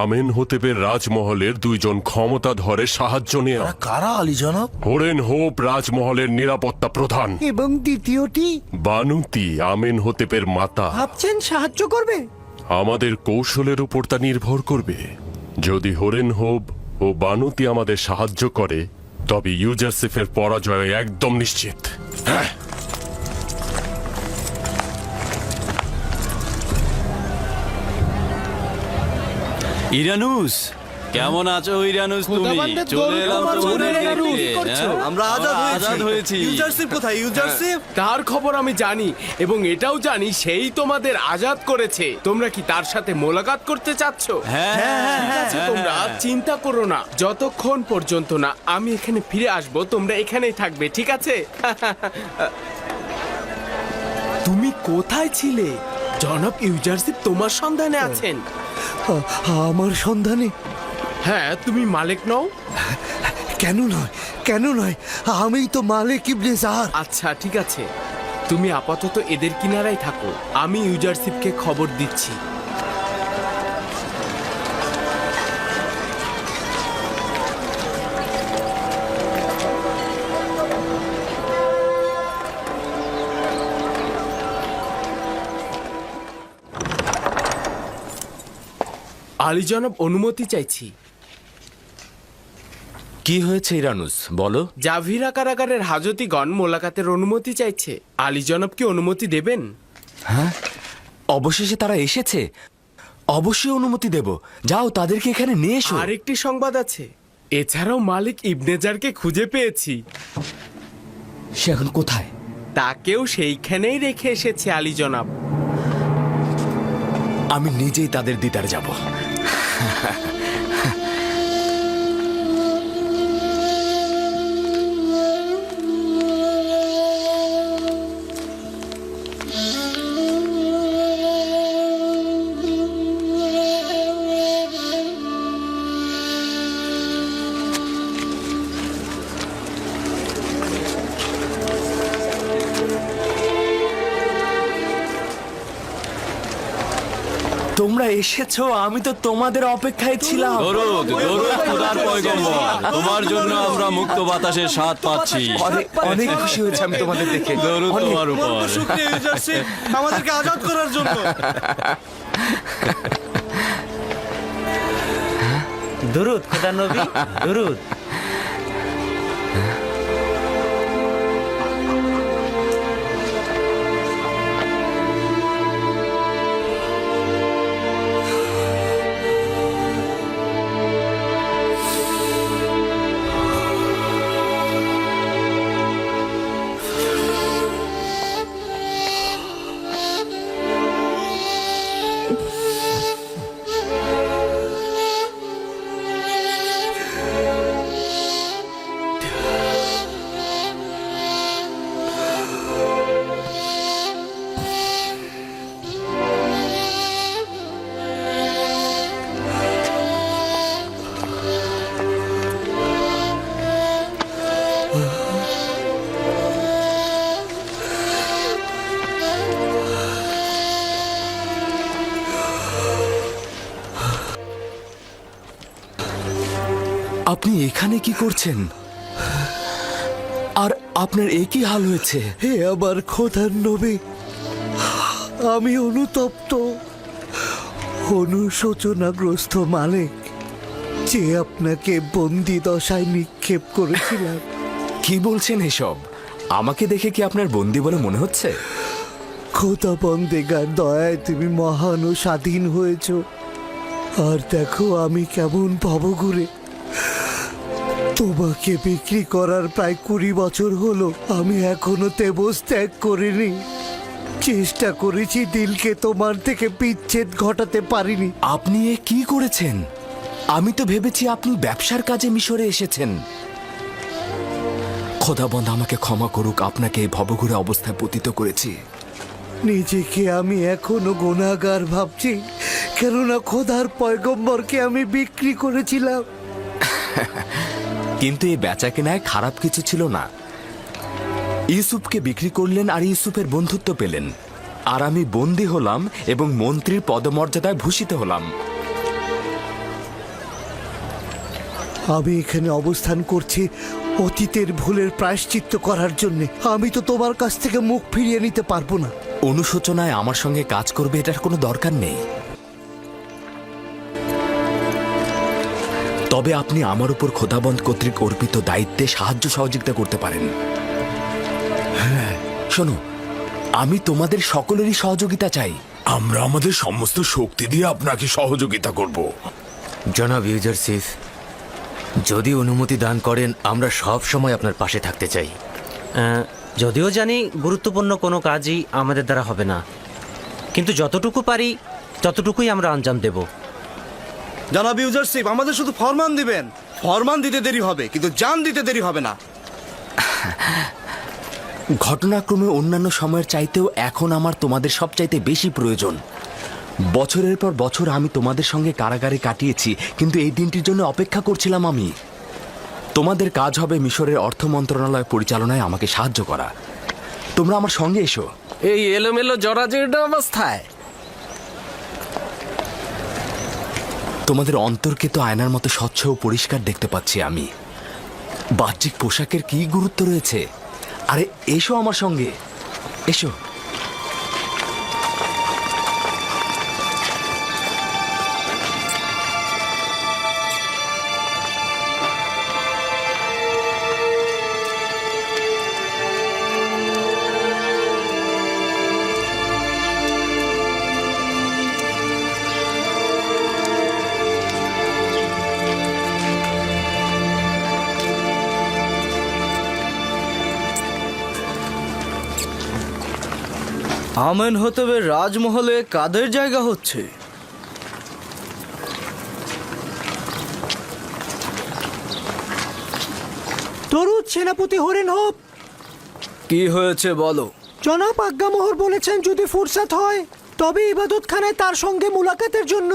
L: আমেনহোতেবের রাজমহলের দুইজন ক্ষমতাধরের সাহায্য নেওয়া।
M: কারা আলী জনাব?
L: হরেন হোপ রাজমহলের নিরাপত্তা প্রধান,
H: এবং দ্বিতীয়টি
L: বানুতি আমেনহোতেবের মাতা।
N: ভাবছেন সাহায্য করবে?
L: আমাদের কৌশলের উপর তা নির্ভর করবে। যদি হরেন হোপ ও বানুতি আমাদের সাহায্য করে তবে ইউজারশিপের পরাজয় একদম নিশ্চিত। হ্যাঁ,
I: ইরানুস, কেমন আছো ইরানুস? তুমি চলে এলাম তোমাদের দেখতে।
F: আমরা আজাদ হয়েছি। ইউজারশিপ কোথায়? ইউজারশিপ
E: তার খবর আমি জানি এবং এটাও জানি সেই তোমাদের আজাদ করেছে। তোমরা কি তার সাথে মোলাকাত করতে চাচ্ছ? ঠিক আছে, তোমরা চিন্তা করো না। যতক্ষণ পর্যন্ত না আমি এখানে ফিরে আসব তোমরা এখানেই থাকবে, ঠিক আছে? তুমি কোথায় ছিলে? জনাব ইউজারশিপ তোমার সন্ধানে আছেন।
H: আমার সন্ধানে?
E: হ্যাঁ, তুমি মালিক নও?
H: কেন নয়, কেন নয়, আমিই তো মালিক ইবনে জার।
E: আচ্ছা ঠিক আছে, তুমি আপাতত এদের কিনারায় থাকো, আমি ইউজারশিপকে খবর দিচ্ছি। আলী জনাব, অনুমতি চাইছি।
K: কি হয়েছে ইরানুস, বলো।
E: জাভিরা কারাগারের হাজতিগণ মোলাকাতের অনুমতি চাইছে। আলী জনাব কি অনুমতি দেবেন?
K: হ্যাঁ, অবশেষে তারা এসেছে। অবশ্যই অনুমতি দেব। যাও, তাদেরকে এখানে নিয়ে এসো।
E: আরেকটি সংবাদ আছে, এছাড়াও মালিক ইবনেজারকে খুঁজে পেয়েছি।
K: সে এখন কোথায়?
E: তাকেও সেইখানেই রেখে এসেছে আলী জনাব।
K: আমি নিজেই তাদের দিদার যাব। তোমরা এসেছো, আমি তো তোমাদের অপেক্ষায় ছিলাম।
I: দরুদ, দরুদ খোদার পয়গম্বর, তোমার জন্য আমরা মুক্ত বাতাসের স্বাদ পাচ্ছি।
K: অনেক খুশি হয়েছে আমি তোমাদের দেখে।
I: দরুদ তোমার উপর।
F: আমাদেরকে আজাদ করার জন্য।
Q: দরুদ খোদা নবী, দরুদ।
K: আপনি এখানে কি করছেন? আর আপনার একই হাল হয়েছে?
H: হে আমার খোদার নবী, আমি অনুতপ্ত, অনুশোচনাগ্রস্ত মালিক, যে আপনাকে বন্দি দশায় নিক্ষেপ করেছিলাম।
K: কি বলছেন এসব? আমাকে দেখে কি আপনার বন্দি বলে মনে হচ্ছে?
H: খোদা বন্দেগার দয়ায় তুমি মহান ও স্বাধীন হয়েছ। আর দেখো আমি কেমন ভবঘুরে। তোমাকে বিক্রি করার প্রায় 20 বছর হলো, আমি এখনো তেবস ত্যাগ করিনি। চেষ্টা করেছি দিলকে তোমার থেকে বিচ্ছেদ ঘটাতে পারিনি।
K: আপনি এ কি করেছেন? আমি তো ভেবেছি আপনি ব্যবসার কাজে মিশরে এসেছেন। খোদাবন্ধ আমাকে ক্ষমা করুক, আপনাকে এই ভবঘুরে অবস্থায় পতিত করেছি।
H: নিজেকে আমি এখনো গুনাহগার ভাবছি, কেননা খোদার পয়গম্বরকে আমি বিক্রি করেছিলাম।
K: কিন্তু এই বেচাকেনায় খারাপ কিছু ছিল না। ইউসুফকে বিক্রি করলেন আর ইউসুফের বন্ধুত্ব পেলেন, আর আমি বন্দী হলাম এবং মন্ত্রীর পদমর্যাদায় ভূষিত হলাম।
H: আমি এখানে অবস্থান করছি অতীতের ভুলের প্রায়শ্চিত্ত করার জন্য। আমি তো তোমার কাছ থেকে মুখ ফিরিয়ে নিতে পারবো না।
K: অনুশোচনায় আমার সঙ্গে কাজ করবে এটার কোনো দরকার নেই। তবে আপনি আমার উপর খোদাবন্ধ কর্তৃক অর্পিত দায়িত্বে সাহায্য সহযোগিতা করতে পারেন। হ্যাঁ, শোনো, আমি তোমাদের সকলেরই সহযোগিতা চাই।
M: আমরা আমাদের সমস্ত শক্তি দিয়ে আপনাকে সহযোগিতা করব।
Q: জনাব ইউজারসিফ, যদি অনুমতি দান করেন আমরা সব সময় আপনার পাশে থাকতে চাই। যদিও জানি গুরুত্বপূর্ণ কোনো কাজই আমাদের দ্বারা হবে না, কিন্তু যতটুকু পারি ততটুকুই আমরা আঞ্জাম দেব।
F: জনাব ইউজারসিফ, আমাদের শুধু ফরমান দিবেন। ফরমান দিতে দেরি হবে, কিন্তু জান দিতে দেরি হবে না।
K: ঘটনাক্রমে অন্যান্য সময়ের চাইতেও এখন আমার তোমাদের সবচাইতে বেশি প্রয়োজন। বছরের পর বছর আমি তোমাদের সঙ্গে কারাগারে কাটিয়েছি, কিন্তু এই দিনটির জন্য অপেক্ষা করছিলাম আমি। তোমাদের কাজ হবে মিশরের অর্থ মন্ত্রণালয় পরিচালনায় আমাকে সাহায্য করা। তোমরা আমার সঙ্গে এসো।
B: এই এলোমেলো জরাজীর্ণ অবস্থায়
K: তোমাদের অন্তরকে তো আয়নার মতো স্বচ্ছ ও পরিষ্কার দেখতে পাচ্ছি আমি। বাহ্যিক পোশাকের কি গুরুত্ব রয়েছে? আরে এসো আমার সঙ্গে, এসো।
F: আমেন হতবের রাজমহলে কাদের জায়গা হচ্ছে?
N: দরুদ সেনাপতি হরেন হোপ।
F: কি হয়েছে বলো?
N: জনাব আজ্ঞামোহর বলেছেন যদি ফুরসাত হয় তবে ইবাদতখানায় তার সঙ্গে মুলাকাতের জন্য।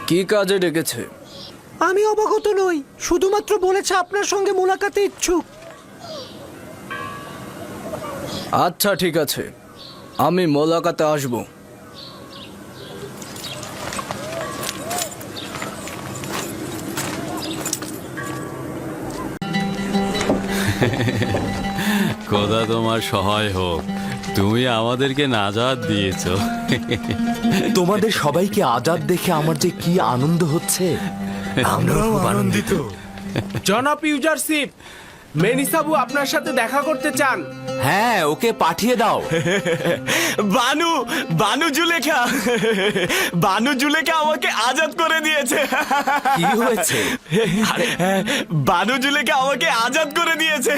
F: কি কাজে ডেকেছে?
N: আমি অবগত নই, শুধুমাত্র বলেছে আপনার সঙ্গে মুলাকাতে ইচ্ছুক।
F: আচ্ছা ঠিক আছে, আমি মোলাকাতে আসব।
I: খোদা তোমার সহায় হোক, তুমি আমাদেরকে নাজাত দিয়েছো।
K: তোমাদের সবাইকে আজাদ দেখে আমার যে কি আনন্দ হচ্ছে।
M: আমরাও আনন্দিত।
E: জনাব ইউজারসিফ, মেনিসাবু আপনার সাথে দেখা করতে চান।
K: হ্যাঁ, ওকে পাঠিয়ে দাও।
F: বানু জুলেখা আমাকে আজাদ করে দিয়েছে।
K: কি হয়েছে?
F: বানু জুলেখা আমাকে আজাদ করে দিয়েছে।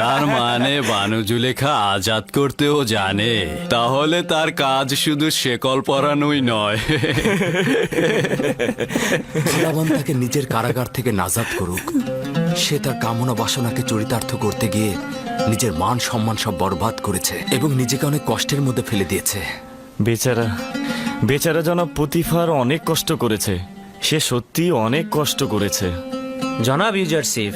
I: তার মানে বানু জুলেখা আজাদ করতেও জানে, তাহলে তার কাজ শুধু শেকল পরানোই নয়।
K: খোদাবন্ধ তাকে নিজের কারাগার থেকে নাজাদ করুক। সে তার কামনা বাসনাকে চরিতার্থ করতে গিয়ে নিজের মান সম্মান সব বরবাদ করেছে এবং নিজেকে অনেক কষ্টের মধ্যে ফেলে দিয়েছে।
J: বেচারা জনাব পুতিফার অনেক কষ্ট করেছে। সে সত্যি অনেক কষ্ট করেছে।
Q: জনাব ইউজারসিফ,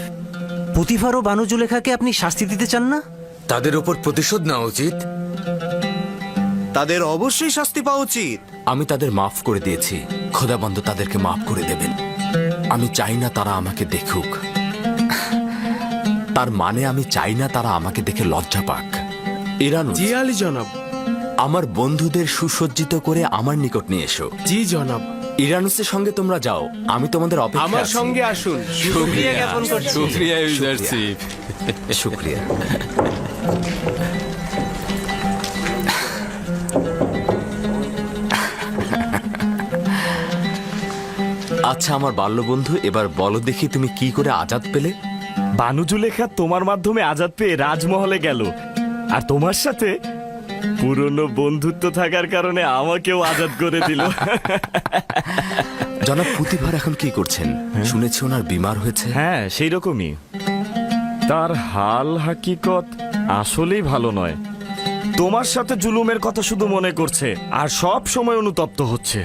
Q: পুতিফার ও বানু জুলেখাকে আপনি শাস্তি দিতে চান না?
K: তাদের উপর প্রতিশোধ নেওয়া উচিত।
F: তাদের অবশ্যই শাস্তি পাওয়া উচিত।
K: আমি তাদের মাফ করে দিয়েছি, খোদাবন্ধ তাদেরকে মাফ করে দেবেন।
R: আমি চাই না তারা আমাকে দেখুক। তার মানে আমি চাই না তারা আমাকে দেখে লজ্জা পাক। ইরানুস,
E: জি আলী জনাব।
R: আমার বন্ধুদের সুসজ্জিত করে আমার নিকট নিয়ে এসো।
E: জি জনাব।
R: ইরানুসের সঙ্গে তোমরা যাও, আমি তোমাদের অপেক্ষায়
E: আমার
R: আছি।
E: সঙ্গে আসুন। শুকরিয়া জ্ঞাপন করছি।
R: শুকরিয়া ইউজারশিপ। শুকরিয়া। আচ্ছা আমার বাল্যবন্ধু, এবার বলো দেখি তুমি কি করে আজাদ পেলে?
J: বানু জুলেখা তোমার মাধ্যমে আজাদ পেয়ে রাজমহলে গেল, আর তোমার সাথে পুরনো বন্ধুত্ব থাকার কারণে আমাকেও আজাদ করে দিল।
R: জনাব পুতিফার এখন কি করছেন? শুনেছি ওনার বিমার হয়েছে।
J: হ্যাঁ, সেই রকমই। তার হাল হাকিকত আসলেই ভালো নয়। তোমার সাথে জুলুমের কথা শুধু মনে করছে আর সব সময় অনুতপ্ত হচ্ছে।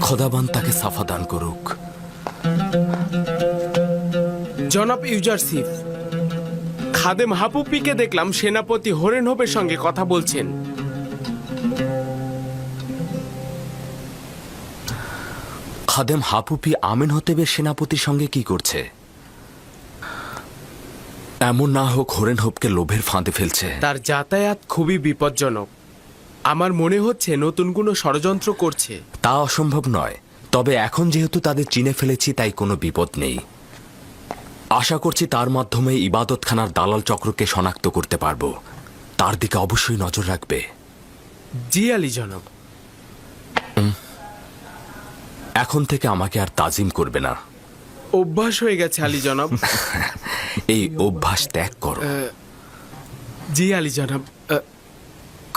R: খোদাবান তাকে সাফা দান করুক।
E: জনাব ইউজারশিপ, খাদেম হাপুপিকে দেখলাম সেনাপতি হরেনহোপের সঙ্গে কথা বলছেন।
R: খাদেম হাপুপি আমেনহোতেবের সেনাপতির সঙ্গে কি করছে? এমন না হোক হরেনহোপকে লোভের ফাঁদে ফেলছে।
E: তার যাতায়াত খুবই বিপজ্জনক। আমার মনে হচ্ছে নতুন কোনো ষড়যন্ত্র করছে।
R: তা অসম্ভব নয়, তবে এখন যেহেতু তাদের চিনে ফেলেছি তাই কোনো বিপদ নেই। আশা করছি তার মাধ্যমে ইবাদতখানার দালাল চক্রকে শনাক্ত করতে পারবো। তার দিকে অবশ্যই নজর রাখবে।
E: জি আলী জনাব।
R: এখন থেকে আমাকে আর তাজিম করবে না।
E: অভ্যাস হয়ে গেছে আলী জনাব।
R: এই অভ্যাস ত্যাগ করো।
E: জি আলী জনাব।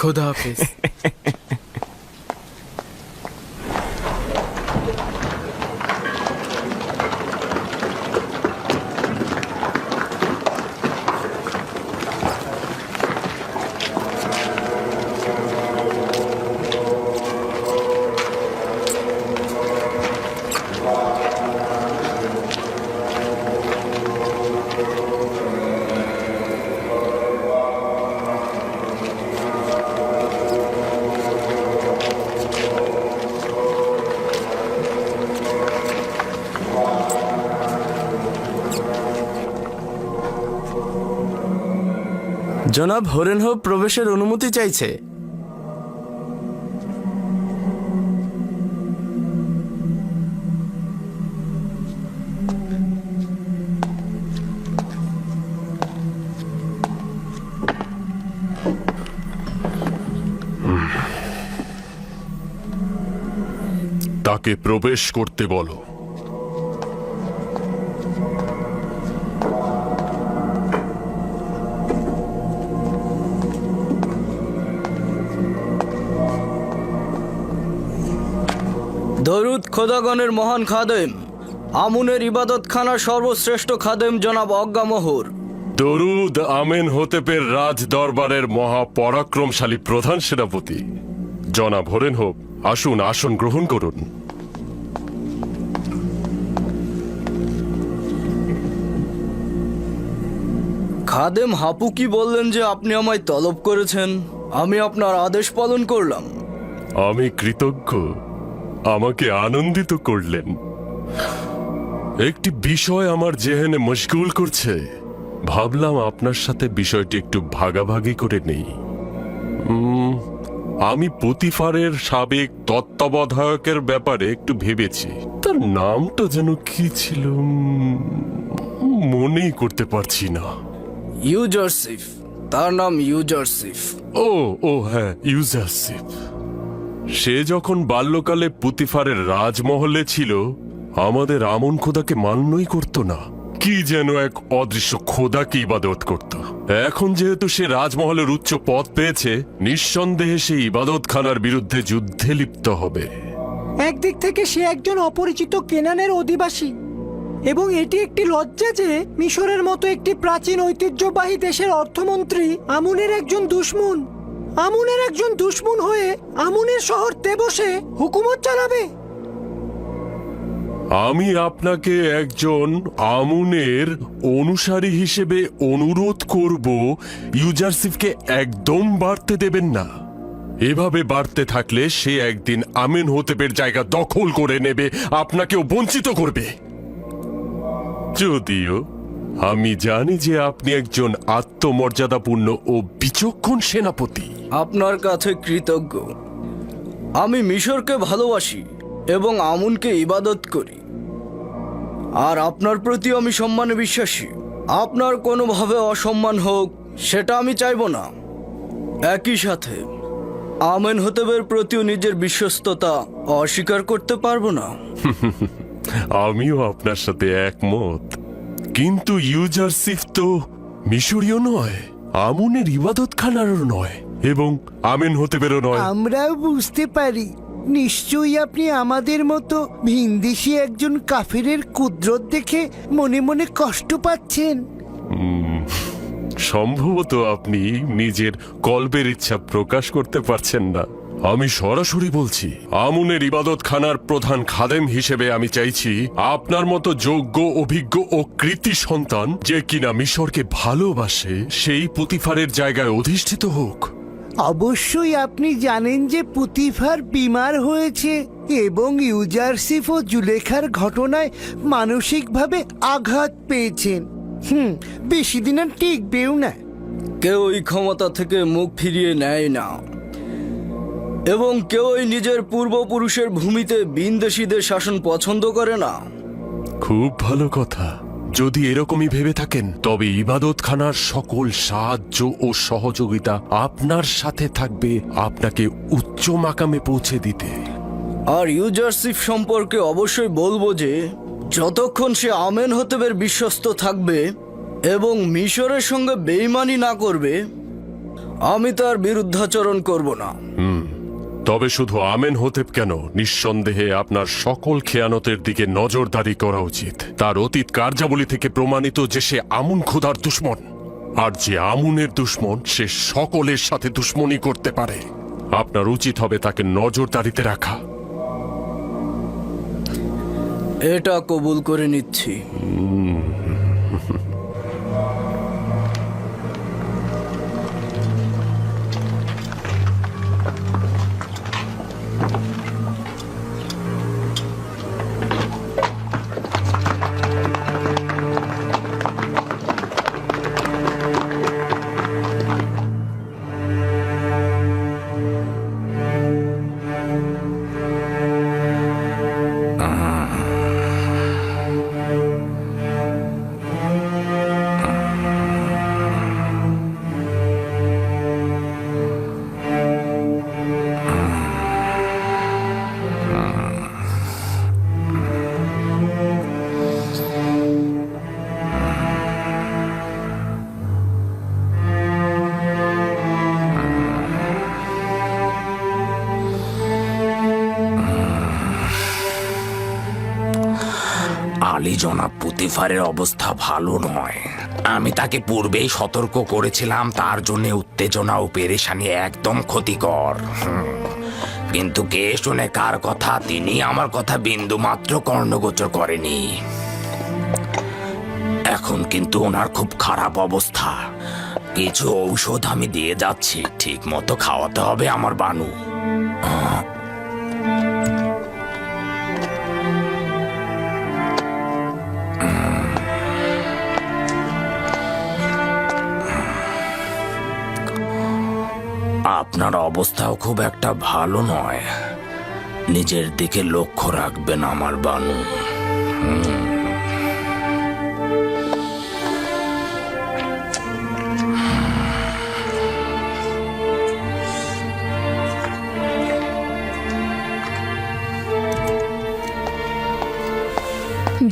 E: খোদা হাফেজ।
F: জনাব হরেনহোপ প্রবেশের অনুমতি চাইছে।
L: তাকে প্রবেশ করতে বলো।
F: দরুদ খোদাগণের মহান খাদেম, আমুনের ইবাদতখানার সর্বশ্রেষ্ঠ খাদেম জনাব অজ্ঞামোহর।
L: দরুদ আমেনহোতেপের রাজ দরবারের মহাপরাক্রমশালী প্রধান সেনাপতি জনাব হরেনহোপ, আসুন আসন গ্রহণ করুন।
F: খাদেম হাপু কি বললেন যে আপনি আমায় তলব করেছেন? আমি আপনার আদেশ পালন করলাম।
L: আমি কৃতজ্ঞ, আমাকে আনন্দিত করলেন। একটি বিষয় আমার জেহেনে মশগুল করছে, ভাবলাম আপনার সাথে বিষয়টি একটু ভাগাভাগি করে নেই। আমি পুতিফারের সাবেক তত্ত্বাবধায়কের ব্যাপারে একটু ভেবেছি। তার নামটা যেন কি ছিল, মনেই করতে পারছি না।
F: ইউজারশিপ, তার নাম ইউজারশিপ।
L: ও হ্যাঁ, ইউজারশিপ। সে যখন বাল্যকালে পুতিফারের রাজমহলে ছিল, আমাদের আমন খোদাকে মান্যই করত না, কি যেন এক অদৃশ্য খোদাকে ইবাদত করত। এখন যেহেতু সে রাজমহলের উচ্চ পদ পেয়েছে, নিঃসন্দেহে সে ইবাদতখানার বিরুদ্ধে যুদ্ধে লিপ্ত হবে।
N: একদিক থেকে সে একজন অপরিচিত কেনানের অধিবাসী, এবং এটি একটি লজ্জা যে মিশরের মতো একটি প্রাচীন ঐতিহ্যবাহী দেশের অর্থমন্ত্রী আমুনের একজন দুশমন হয়ে আমুনের শহর তেবসে হুকুমত চালাবে।
L: আমি আপনাকে একজন আমুনের অনুসারী হিসেবে অনুরোধ করব, ইউজারশিপকে একদম বাড়তে দেবেন না। এভাবে বাড়তে থাকলে সে একদিন আমেনহোতেপের জায়গা দখল করে নেবে, আপনাকেও বঞ্চিত করবে। যদিও আমি জানি যে আপনি একজন আত্মমর্যাদাপূর্ণ ও বিচক্ষণ সেনাপতি।
F: আপনার কাছে কৃতজ্ঞ। আমি মিশরকে ভালোবাসি এবং আমুনকে ইবাদত করি, আর আপনার প্রতি আমি সম্মানে বিশ্বাসী। আপনার কোনোভাবে অসম্মান হোক সেটা আমি চাইব না। একই সাথে আমেনহোতেবের প্রতিও নিজের বিশ্বস্ততা অস্বীকার করতে পারবো না।
L: আমিও আপনার সাথে একমত, কিন্তু ইউজারসিফ তো মিশরীয় নয়, আমুনের ইবাদতখানারও নয় এবং আমেনহোতেবেরও নয়।
H: আমরাও বুঝতে পারি, নিশ্চয়ই আপনি আমাদের মতো ভিনদেশী একজন কাফেরের কুদরত দেখে মনে মনে কষ্ট পাচ্ছেন।
L: সম্ভবত আপনি নিজের কল্পের ইচ্ছা প্রকাশ করতে পারছেন না। আমি সরাসরি বলছি, আমুনের ইবাদতখানার প্রধান খাদেম হিসেবে আমি চাইছি আপনার মতো যোগ্য, অভিজ্ঞ ও কৃতি সন্তান যে কিনা মিশরকে ভালোবাসে সেই পুতিফারের জায়গায় অধিষ্ঠিত হোক।
H: অবশ্যই আপনি জানেন যে পুতিফার বিমার হয়েছে এবং ইউজারসিফ ও জুলেখার ঘটনায় মানসিকভাবে আঘাত পেয়েছেন। বেশি দিন আর টিকবেও না।
F: কেউ এই ক্ষমতা থেকে মুখ ফিরিয়ে নেয় না, এবং কেউই নিজের পূর্বপুরুষের ভূমিতে বিনদেশীদের শাসন পছন্দ করে না।
L: খুব ভালো কথা। যদি এরকমই ভেবে থাকেন তবে ইবাদতখানার সকল সাহায্য ও সহযোগিতা আপনার সাথে থাকবে আপনাকে উচ্চ মাকামে পৌঁছে দিতে।
F: আর ইউজারসিফ সম্পর্কে অবশ্যই বলবো যে যতক্ষণ সে আমেনহোতেবের বিশ্বস্ত থাকবে এবং মিশরের সঙ্গে বেইমানি না করবে, আমি তার বিরুদ্ধাচরণ করব না।
L: তবে শুধু আমেনহোতেপ কেন, নিঃসন্দেহে আপনার সকল খেয়ানতের দিকে নজরদারি করা উচিত। তার অতীত কার্যাবলী থেকে প্রমাণিত যে সে আমুন খোদার দুশমন, আর যে আমুনের দুশমন সে সকলের সাথে দুশমনি করতে পারে। আপনার উচিত হবে তাকে নজরদারিতে রাখা।
F: এটা কবুল করে নিচ্ছি।
R: আলী জনাব পুতিফারের অবস্থা ভালো নয়। আমি তাকে পূর্বেই সতর্ক করেছিলাম তার জন্য উত্তেজনা ও পেরেশানি একদম ক্ষতিকর। কিন্তু কে শুনে কার কথা, তিনি আমার কথা বিন্দু মাত্র কর্ণগোচর করেনি। এখন কিন্তু ওনার খুব খারাপ অবস্থা। কিছু ঔষধ আমি দিয়ে যাচ্ছি, ঠিক মতো খাওয়াতে হবে আমার বানু। আপনার অবস্থাও খুব একটা ভালো নয়। নিজের দিকে লক্ষ্য রাখবেন আমার বানু।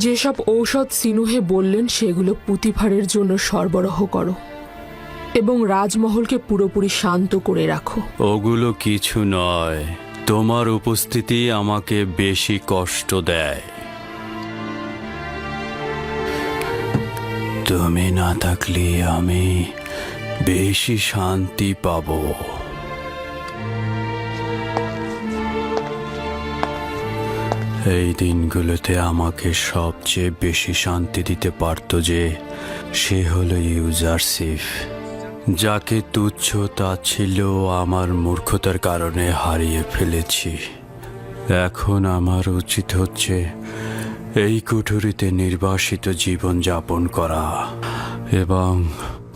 A: যেসব ঔষধ সিনুহে বললেন সেগুলো পুতিফারের জন্য সরবরাহ করো এবং রাজমহলকে পুরোপুরি শান্ত করে রাখো।
I: ওগুলো কিছু নয়, তোমার উপস্থিতি আমাকে বেশি কষ্ট দেয়। তুমি না থাকলে আমি বেশি শান্তি পাবো। এই দিনগুলোতে আমাকে সবচেয়ে বেশি শান্তি দিতে পারত যে সে হলো ইউজারসিফ। যাকে তুচ্ছ তাচ্ছিল্য আমার মূর্খতার কারণে হারিয়ে ফেলেছি। এখন আমার উচিত হচ্ছে এই কুঠুরিতে নির্বাসিত জীবন যাপন করা এবং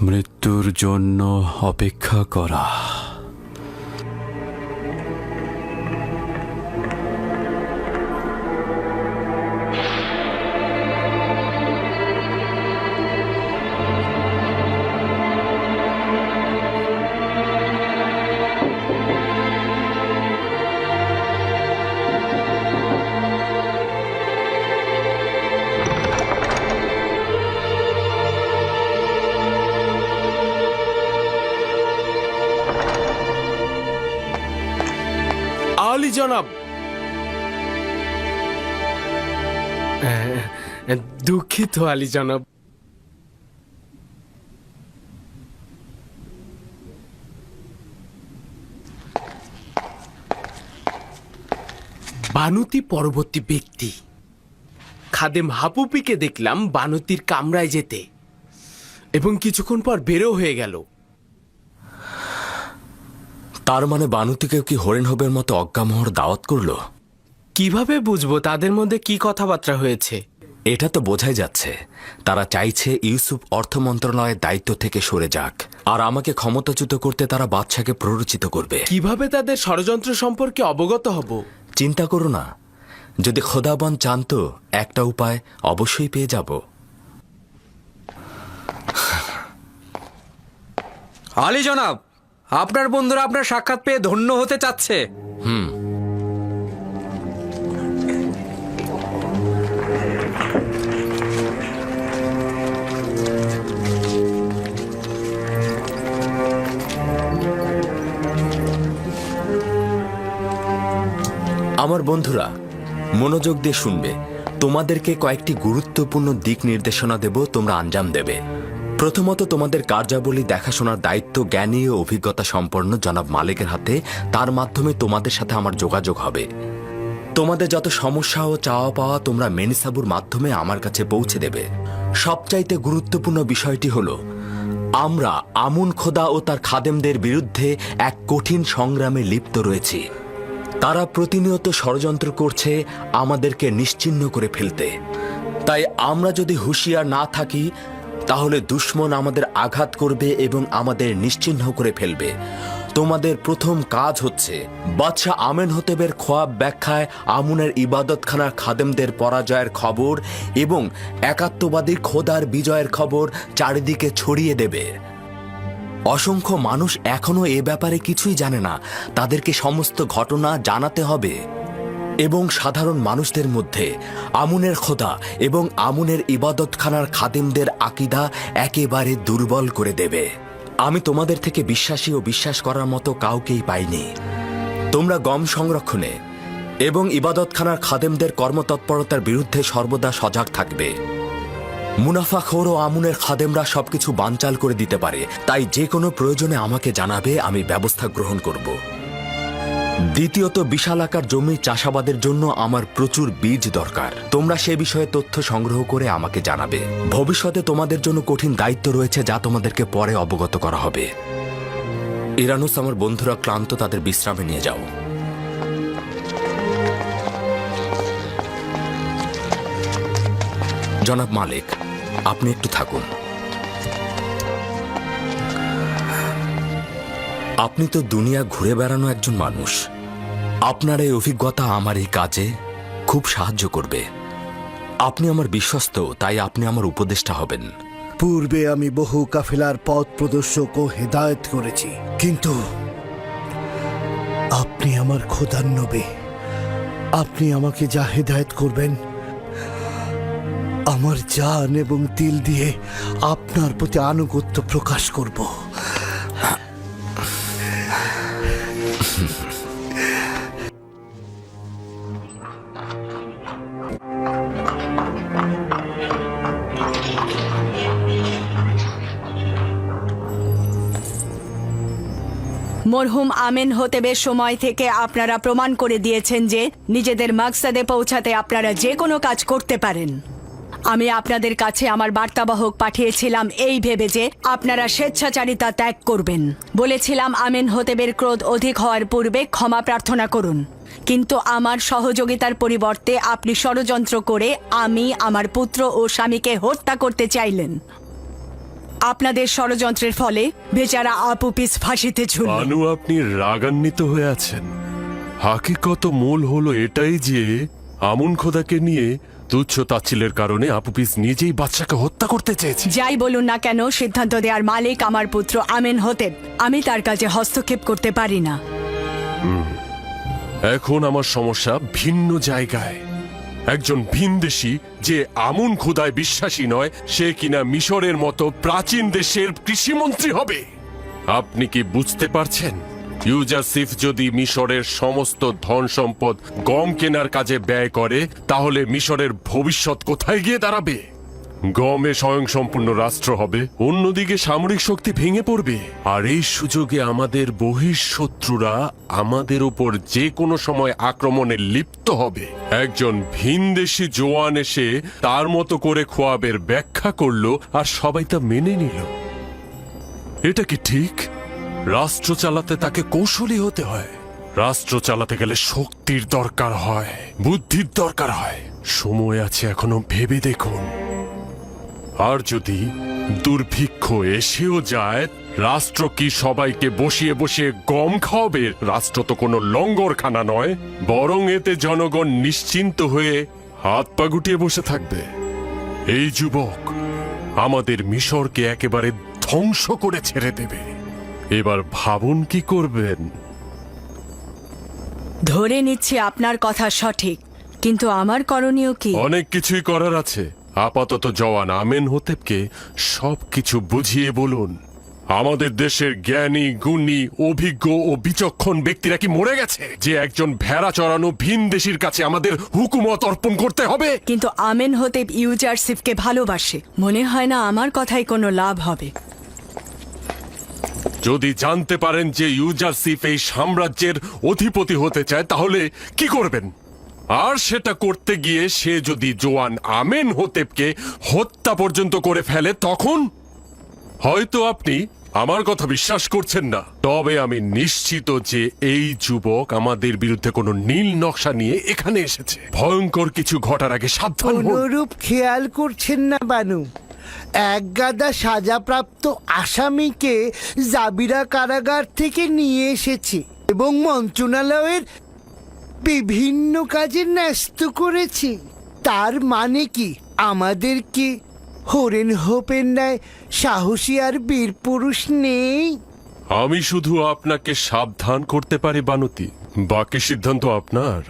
I: মৃত্যুর জন্য অপেক্ষা করা।
E: আলী জনাব, দুঃখিত আলী জনাব। বানুতি পরবর্তী ব্যক্তি। খাদেম হাপুপিকে দেখলাম বানুতির কামরায় যেতে এবং কিছুক্ষণ পর বেরো হয়ে গেল।
R: তার মানে বানুতিকেও কি হরিণহবের মতো অজ্ঞামোহর দাওয়াত করলো?
E: কিভাবে বুঝবো তাদের মধ্যে কি কথাবার্তা হয়েছে?
R: এটা তো বোঝাই যাচ্ছে তারা চাইছে ইউসুফ অর্থ মন্ত্রণালয়ের দায়িত্ব থেকে সরে যাক, আর আমাকে ক্ষমতাচ্যুত করতে তারা বাদশাকে প্ররোচিত করবে।
E: কিভাবে তাদের ষড়যন্ত্র সম্পর্কে অবগত হব?
R: চিন্তা করো না, যদি খোদাবন চান তো একটা উপায় অবশ্যই পেয়ে যাব।
B: আলী জনাব, আপনার বন্ধুরা আপনার সাক্ষাৎ পেয়ে ধন্য হতে চাচ্ছে।
R: আমার বন্ধুরা মনোযোগ দিয়ে শুনবে, তোমাদেরকে কয়েকটি গুরুত্বপূর্ণ দিক নির্দেশনা দেব, তোমরা আঞ্জাম দেবে। প্রথমত, তোমাদের কার্যাবলী দেখাশোনার দায়িত্ব জ্ঞানী ও অভিজ্ঞতা সম্পন্ন জনাব মালিকের হাতে। তার মাধ্যমে তোমাদের সাথে আমার যোগাযোগ হবে। তোমাদের যত সমস্যা ও চাওয়া পাওয়া তোমরা মেনিসাবুর মাধ্যমে আমার কাছে পৌঁছে দেবে। সবচাইতে গুরুত্বপূর্ণ বিষয়টি হলো, আমরা আমুন খোদা ও তার খাদেমদের বিরুদ্ধে এক কঠিন সংগ্রামে লিপ্ত রয়েছি। তারা প্রতিনিয়ত ষড়যন্ত্র করছে আমাদেরকে নিশ্চিহ্ন করে ফেলতে। তাই আমরা যদি হুঁশিয়ার না থাকি তাহলে দুশমন আমাদের আঘাত করবে এবং আমাদের নিশ্চিহ্ন করে ফেলবে। তোমাদের প্রথম কাজ হচ্ছে বাদশাহ আমেনহোতেবের খোয়াব ব্যাখ্যায় আমুনের ইবাদতখানার খাদেমদের পরাজয়ের খবর এবং একাত্মবাদী খোদার বিজয়ের খবর চারিদিকে ছড়িয়ে দেবে। অসংখ্য মানুষ এখনো এ ব্যাপারে কিছুই জানে না, তাদেরকে সমস্ত ঘটনা জানাতে হবে এবং সাধারণ মানুষদের মধ্যে আমুনের খোদা এবং আমুনের ইবাদতখানার খাদেমদের আকিদা একেবারে দুর্বল করে দেবে। আমি তোমাদের থেকে বিশ্বাসী ও বিশ্বাস করার মতো কাউকেই পাইনি। তোমরা গম সংরক্ষণে এবং ইবাদতখানার খাদেমদের কর্মতৎপরতার বিরুদ্ধে সর্বদা সজাগ থাকবে। মুনাফাখোর ও আমুনের খাদেমরা সবকিছু বানচাল করে দিতে পারে, তাই যে কোনো প্রয়োজনে আমাকে জানাবে, আমি ব্যবস্থা গ্রহণ করব। দ্বিতীয়ত, বিশাল আকার জমি চাষাবাদের জন্য আমার প্রচুর বীজ দরকার। তোমরা সে বিষয়ে তথ্য সংগ্রহ করে আমাকে জানাবে। ভবিষ্যতে তোমাদের জন্য কঠিন দায়িত্ব রয়েছে, যা তোমাদেরকে পরে অবগত করা হবে। ইরানুস, আমার বন্ধুরা ক্লান্ত, তাদের বিশ্রামে নিয়ে যাও। জনাব মালিক, আপনি একটু থাকুন। আপনি তো দুনিয়া ঘুরে বেড়ানো একজন মানুষ। আপনার এই অভিজ্ঞতা আমার এই কাজে খুব সাহায্য করবে। আপনি আমার বিশ্বস্ত, তাই আপনি আমার উপদেষ্টা হবেন।
H: পূর্বে আমি বহু কাফেলার পথ প্রদর্শক ও হেদায়েত করেছি, কিন্তু আপনি আমার খোদার নবী। আপনি আমাকে যা হেদায়েত করবেন, আমার জান এবং দিল দিয়ে আপনার প্রতি আনুগত্য প্রকাশ করব।
S: মরহুম আমেনহোতেবের সময় থেকে আপনারা প্রমাণ করে দিয়েছেন যে নিজেদের মাকসাদে পৌঁছাতে আপনারা যে কোনো কাজ করতে পারেন। আমি আপনাদের কাছে আমার বার্তাবাহক পাঠিয়েছিলাম এই ভেবে যে আপনারা স্বেচ্ছাচারিতা ত্যাগ করবেন। বলেছিলাম আমেনহোতেবের ক্রোধ অধিক হওয়ার পূর্বে ক্ষমা প্রার্থনা করুন, কিন্তু আমার সহযোগিতার পরিবর্তে আপনি ষড়যন্ত্র করে আমার পুত্র ও স্বামীকে হত্যা করতে চাইলেন। আপনাদের ষড়যন্ত্রের ফলে বেচারা আপুপিস ফাঁসিতে ঝুলল।
L: বানু, আপনি রাগান্বিত হয়ে আছেন। হাকিকত মূল হলো এটাই যে আমুন খোদাকে নিয়ে তুচ্ছ তাচ্ছিলের কারণে আপুপিস নিজেই বাচ্চাকে হত্যা করতে চেয়েছে।
S: যাই বলুন না কেন, সিদ্ধান্ত দেওয়ার মালিক আমার পুত্র আমেনহোতেব। আমি তার কাজে হস্তক্ষেপ করতে পারি না।
L: এখন আমার সমস্যা ভিন্ন জায়গায়। একজন ভিনদেশী যে আমুন খোদায় বিশ্বাসী নয়, সে কিনা মিশরের মতো প্রাচীন দেশের কৃষিমন্ত্রী হবে। আপনি কি বুঝতে পারছেন? ইউজারসিফ যদি মিশরের সমস্ত ধন সম্পদ গম কেনার কাজে ব্যয় করে, তাহলে মিশরের ভবিষ্যৎ কোথায় গিয়ে দাঁড়াবে? গমে স্বয়ংসম্পূর্ণ রাষ্ট্র হবে, অন্যদিকে সামরিক শক্তি ভেঙে পড়বে। আর এই সুযোগে আমাদের বহিঃশত্রুরা আমাদের উপর যে কোনো সময় আক্রমণে লিপ্ত হবে। একজন ভিনদেশী জওয়ান এসে তার মতো করে খোয়াবের ব্যাখ্যা করলো, আর সবাই তা মেনে নিল। এটা কি ঠিক? রাষ্ট্র চালাতে তাকে কৌশলী হতে হয়। রাষ্ট্র চালাতে গেলে শক্তির দরকার হয়, বুদ্ধির দরকার হয়। সময় আছে এখনো, ভেবে দেখুন। আর যদি দুর্ভিক্ষ এসেও যায়, রাষ্ট্র কি সবাইকে বসিয়ে বসিয়ে গম খাওয়াবে? রাষ্ট্র তো কোনো লঙ্গরখানা নয়, বরং এতে জনগণ নিশ্চিন্ত হয়ে হাত পা গুটিয়ে বসে থাকবে। এই যুবক আমাদের মিশরকে একেবারে ধ্বংস করে ছেড়ে দেবে। এবার ভাবুন কি করবেন।
S: ধরে নিচ্ছি আপনার কথা সঠিক, কিন্তু আমার করণীয় কি?
L: অনেক কিছুই করার আছে। আপাতত জওয়ান আমেনহোতেবকে সবকিছু বুঝিয়ে বলুন। আমাদের দেশের জ্ঞানী, গুণী, অভিজ্ঞ ও বিচক্ষণ ব্যক্তিরা কি মরে গেছে যে একজন ভেড়া চড়ানো ভিনদেশীর কাছে আমাদের হুকুমত অর্পণ করতে হবে?
S: কিন্তু আমেনহোতেব ইউজারসিফকে ভালোবাসে। মনে হয় না আমার কথায় কোনো লাভ হবে।
L: যদি জানতে পারেন যে ইউজারসিফ এই সাম্রাজ্যের অধিপতি হতে চায়, তাহলে কি করবেন? আর সেটা করতে গিয়ে সে যদি জওয়ান আমেনহোতেবকে হত্যা পর্যন্ত করে ফেলে, তখন হয়তো আপনি আমার কথা বিশ্বাস করছেন না। তবে আমি নিশ্চিত যে এই যুবক আমাদের বিরুদ্ধে কোনো নীল নকশা নিয়ে এখানে এসেছে। ভয়ঙ্কর কিছু ঘটার আগে সাবধান হন।
H: অনুরূপ খেয়াল করছেন না বানু? এক গাদা সাজাপ্রাপ্ত আসামিকে জাবিরা কারাগার থেকে নিয়ে এসেছে এবং মন্ত্রণালয়ের বিভিন্ন কাজে ন্যস্ত করেছি। তার মানে কি আমাদের কি হরেন হোপের ন্যায় সাহসী আর বীর পুরুষ নেই?
L: আমি শুধু আপনাকে সাবধান করতে পারি বানুতি, বাকি সিদ্ধান্ত আপনার।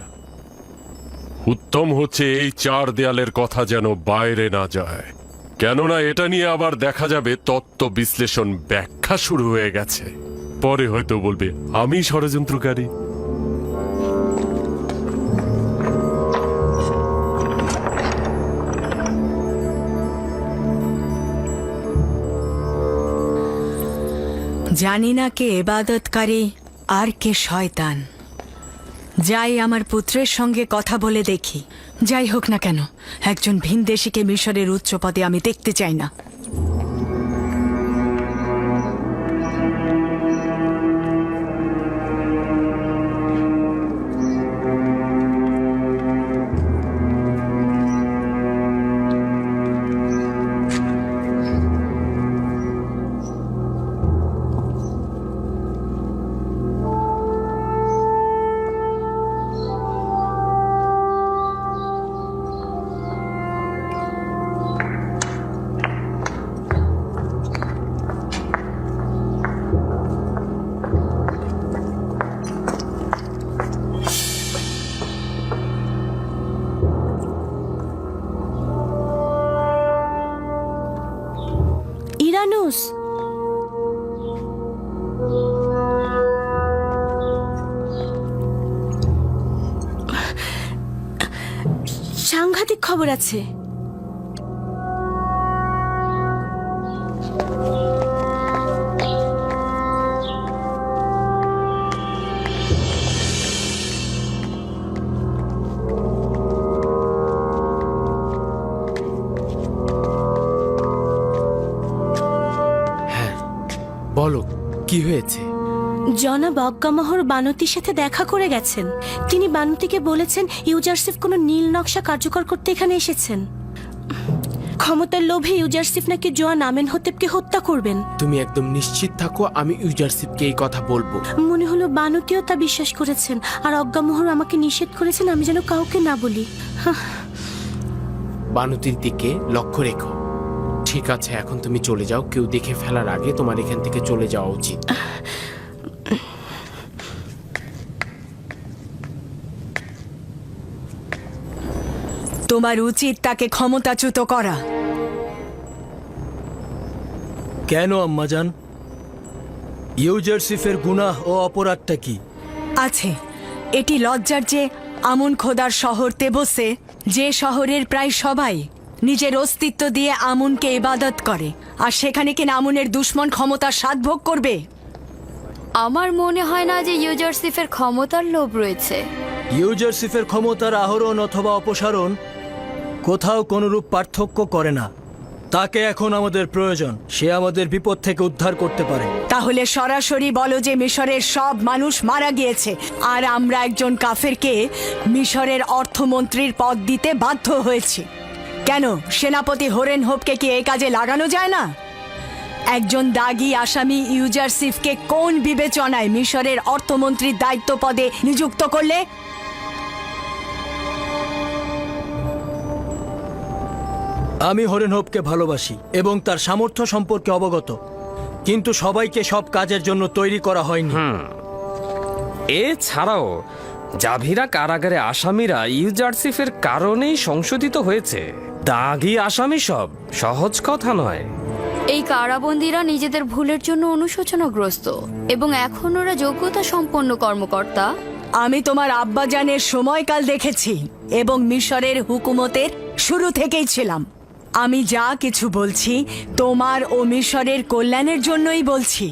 L: উত্তম হচ্ছে এই চার দেয়ালের কথা যেন বাইরে না যায়, কেননা এটা নিয়ে আবার দেখা যাবে তত্ত্ব বিশ্লেষণ ব্যাখ্যা শুরু হয়ে গেছে। পরে হয়তো বলবে আমি ষড়যন্ত্রকারী।
S: জানি না কে ইবাদতকারী আর কে শয়তান। যাই আমার পুত্রের সঙ্গে কথা বলে দেখি। যাই হোক না কেন, একজন ভিনদেশীকে মিশরের উচ্চ পদে আমি দেখতে চাই না।
O: ইরানুস, সাংঘাতিক খবর আছে।
E: বলো কি হয়েছে?
O: জনাব অজ্ঞামোহর বানতির সাথে দেখা করে গেছেন। তিনি বানতিকে বলেছেন ইউজারসিফ কোনো নীল নকশা কার্যকর করতে এখানে এসেছেন। ক্ষমতার লোভে ইউজারসিফ নাকি জোয়ান আমেনহোতেবকে হত্যা করবেন।
E: তুমি একদম নিশ্চিত থাকো, আমি ইউজারশিপকে এই কথা বলবো।
O: মনে হলো বানতিও তা বিশ্বাস করেছেন, আর অজ্ঞামোহর আমাকে নিষেধ করেছেন আমি যেন কাউকে না বলি।
E: বানুতির দিকে লক্ষ্য রেখো। ঠিক আছে, এখন তুমি চলে যাও। কেউ দেখে ফেলার আগে তোমার এখান থেকে চলে যাওয়া উচিত।
S: তোমার উচিত তাকে ক্ষমতাচ্যুত করা।
F: কেন আম্মাজান? ইউজারসিফের গুনাহ ও অপরাধটা কি?
S: আছে, এটি লজ্জার যে আমুন খোদার শহর তেবসে, যে শহরের প্রায় সবাই নিজের অস্তিত্ব দিয়ে আমুনকে ইবাদত করে, আর সেখানে কিনা আমুনের দুশ্মন ক্ষমতার স্বাদভোগ করবে।
C: আমার মনে হয় না যে ইউজারসিফের ক্ষমতার লোভ রয়েছে।
F: ইউজারসিফের ক্ষমতার আহরণ অথবা অপসারণ কোথাও কোনরূপ পার্থক্য করে না। তাকে এখন আমাদের প্রয়োজন। সে আমাদের বিপদ থেকে উদ্ধার করতে পারে।
S: তাহলে সরাসরি বলো যে মিশরের সব মানুষ মারা গিয়েছে, আর আমরা একজন কাফেরকে মিশরের অর্থমন্ত্রীর পদ দিতে বাধ্য হয়েছি। কেন সেনাপতি হোরেন হোপকে কি এই কাজে লাগানো যায় না? একজন দাগী আসামি ইউজারসিফকে কোন বিবেচনায় মিশরের অর্থমন্ত্রীর দায়িত্ব পদে নিযুক্ত করলে?
F: আমি হরেন হোপকে ভালোবাসি এবং তার সামর্থ্য সম্পর্কে অবগত, কিন্তু সবাইকে সব কাজের জন্য তৈরি করা হয়নি।
T: এছাড়াও জাভিরা কারাগারে আসামিরা ইউজারসিফের কারণেই সংশোধিত হয়েছে। দাগী আসামি সব সহজ কথা নয়।
C: এই কারাবন্দীরা নিজেদের ভুলের জন্য অনুশোচনাগ্রস্ত এবং এখন ওরা যোগ্যতা সম্পন্ন কর্মকর্তা।
S: আমি তোমার আব্বাজানের সময়কাল দেখেছি এবং মিশরের হুকুমতের শুরু থেকেই ছিলাম। আমি যা কিছু বলছি তোমার ও মিশরের কল্যাণের জন্যই বলছি।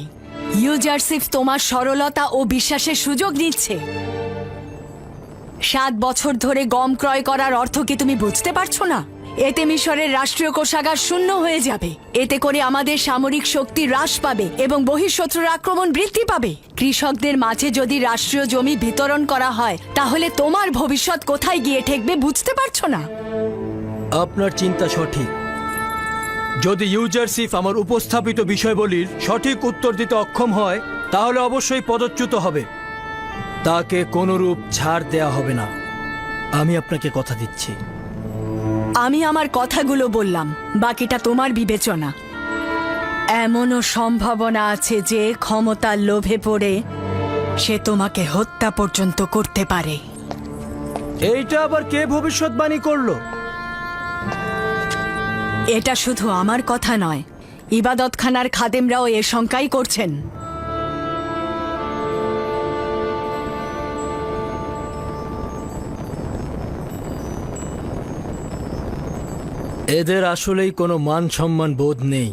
S: ইউজারসিফ তোমার সরলতা ও বিশ্বাসের সুযোগ নিচ্ছে। 7 বছর ধরে গম ক্রয় করার অর্থ কি তুমি বুঝতে পারছো না? এতে মিশরের রাষ্ট্রীয় কোষাগার শূন্য হয়ে যাবে। এতে করে আমাদের সামরিক শক্তি হ্রাস পাবে এবং বহিঃশত্রুর আক্রমণ বৃদ্ধি পাবে। কৃষকদের মাঝে যদি রাষ্ট্রীয় জমি বিতরণ করা হয়, তাহলে তোমার ভবিষ্যৎ কোথায় গিয়ে ঠেকবে বুঝতে পারছো না?
F: আপনার চিন্তা সঠিক। যদি ইউজারসিফ আমার উপস্থাপিত বিষয়বলির সঠিক উত্তর দিতে অক্ষম হয়, তাহলে অবশ্যই পদচ্যুত হবে। তাকে কোনরূপ ছাড় দেয়া হবে না। আমি আপনাকে কথা দিচ্ছি।
S: আমি আমার কথাগুলো বললাম, বাকিটা তোমার বিবেচনা। এমনও সম্ভাবনা আছে যে ক্ষমতার লোভে পড়ে সে তোমাকে হত্যা পর্যন্ত করতে পারে।
F: এইটা আবার কে ভবিষ্যৎবাণী করলো?
S: এটা শুধু আমার কথা নয়, ইবাদতখানার খাদেমরাও এ শঙ্কাই করছেন।
F: এদের আসলেই কোনো মান সম্মান বোধ নেই।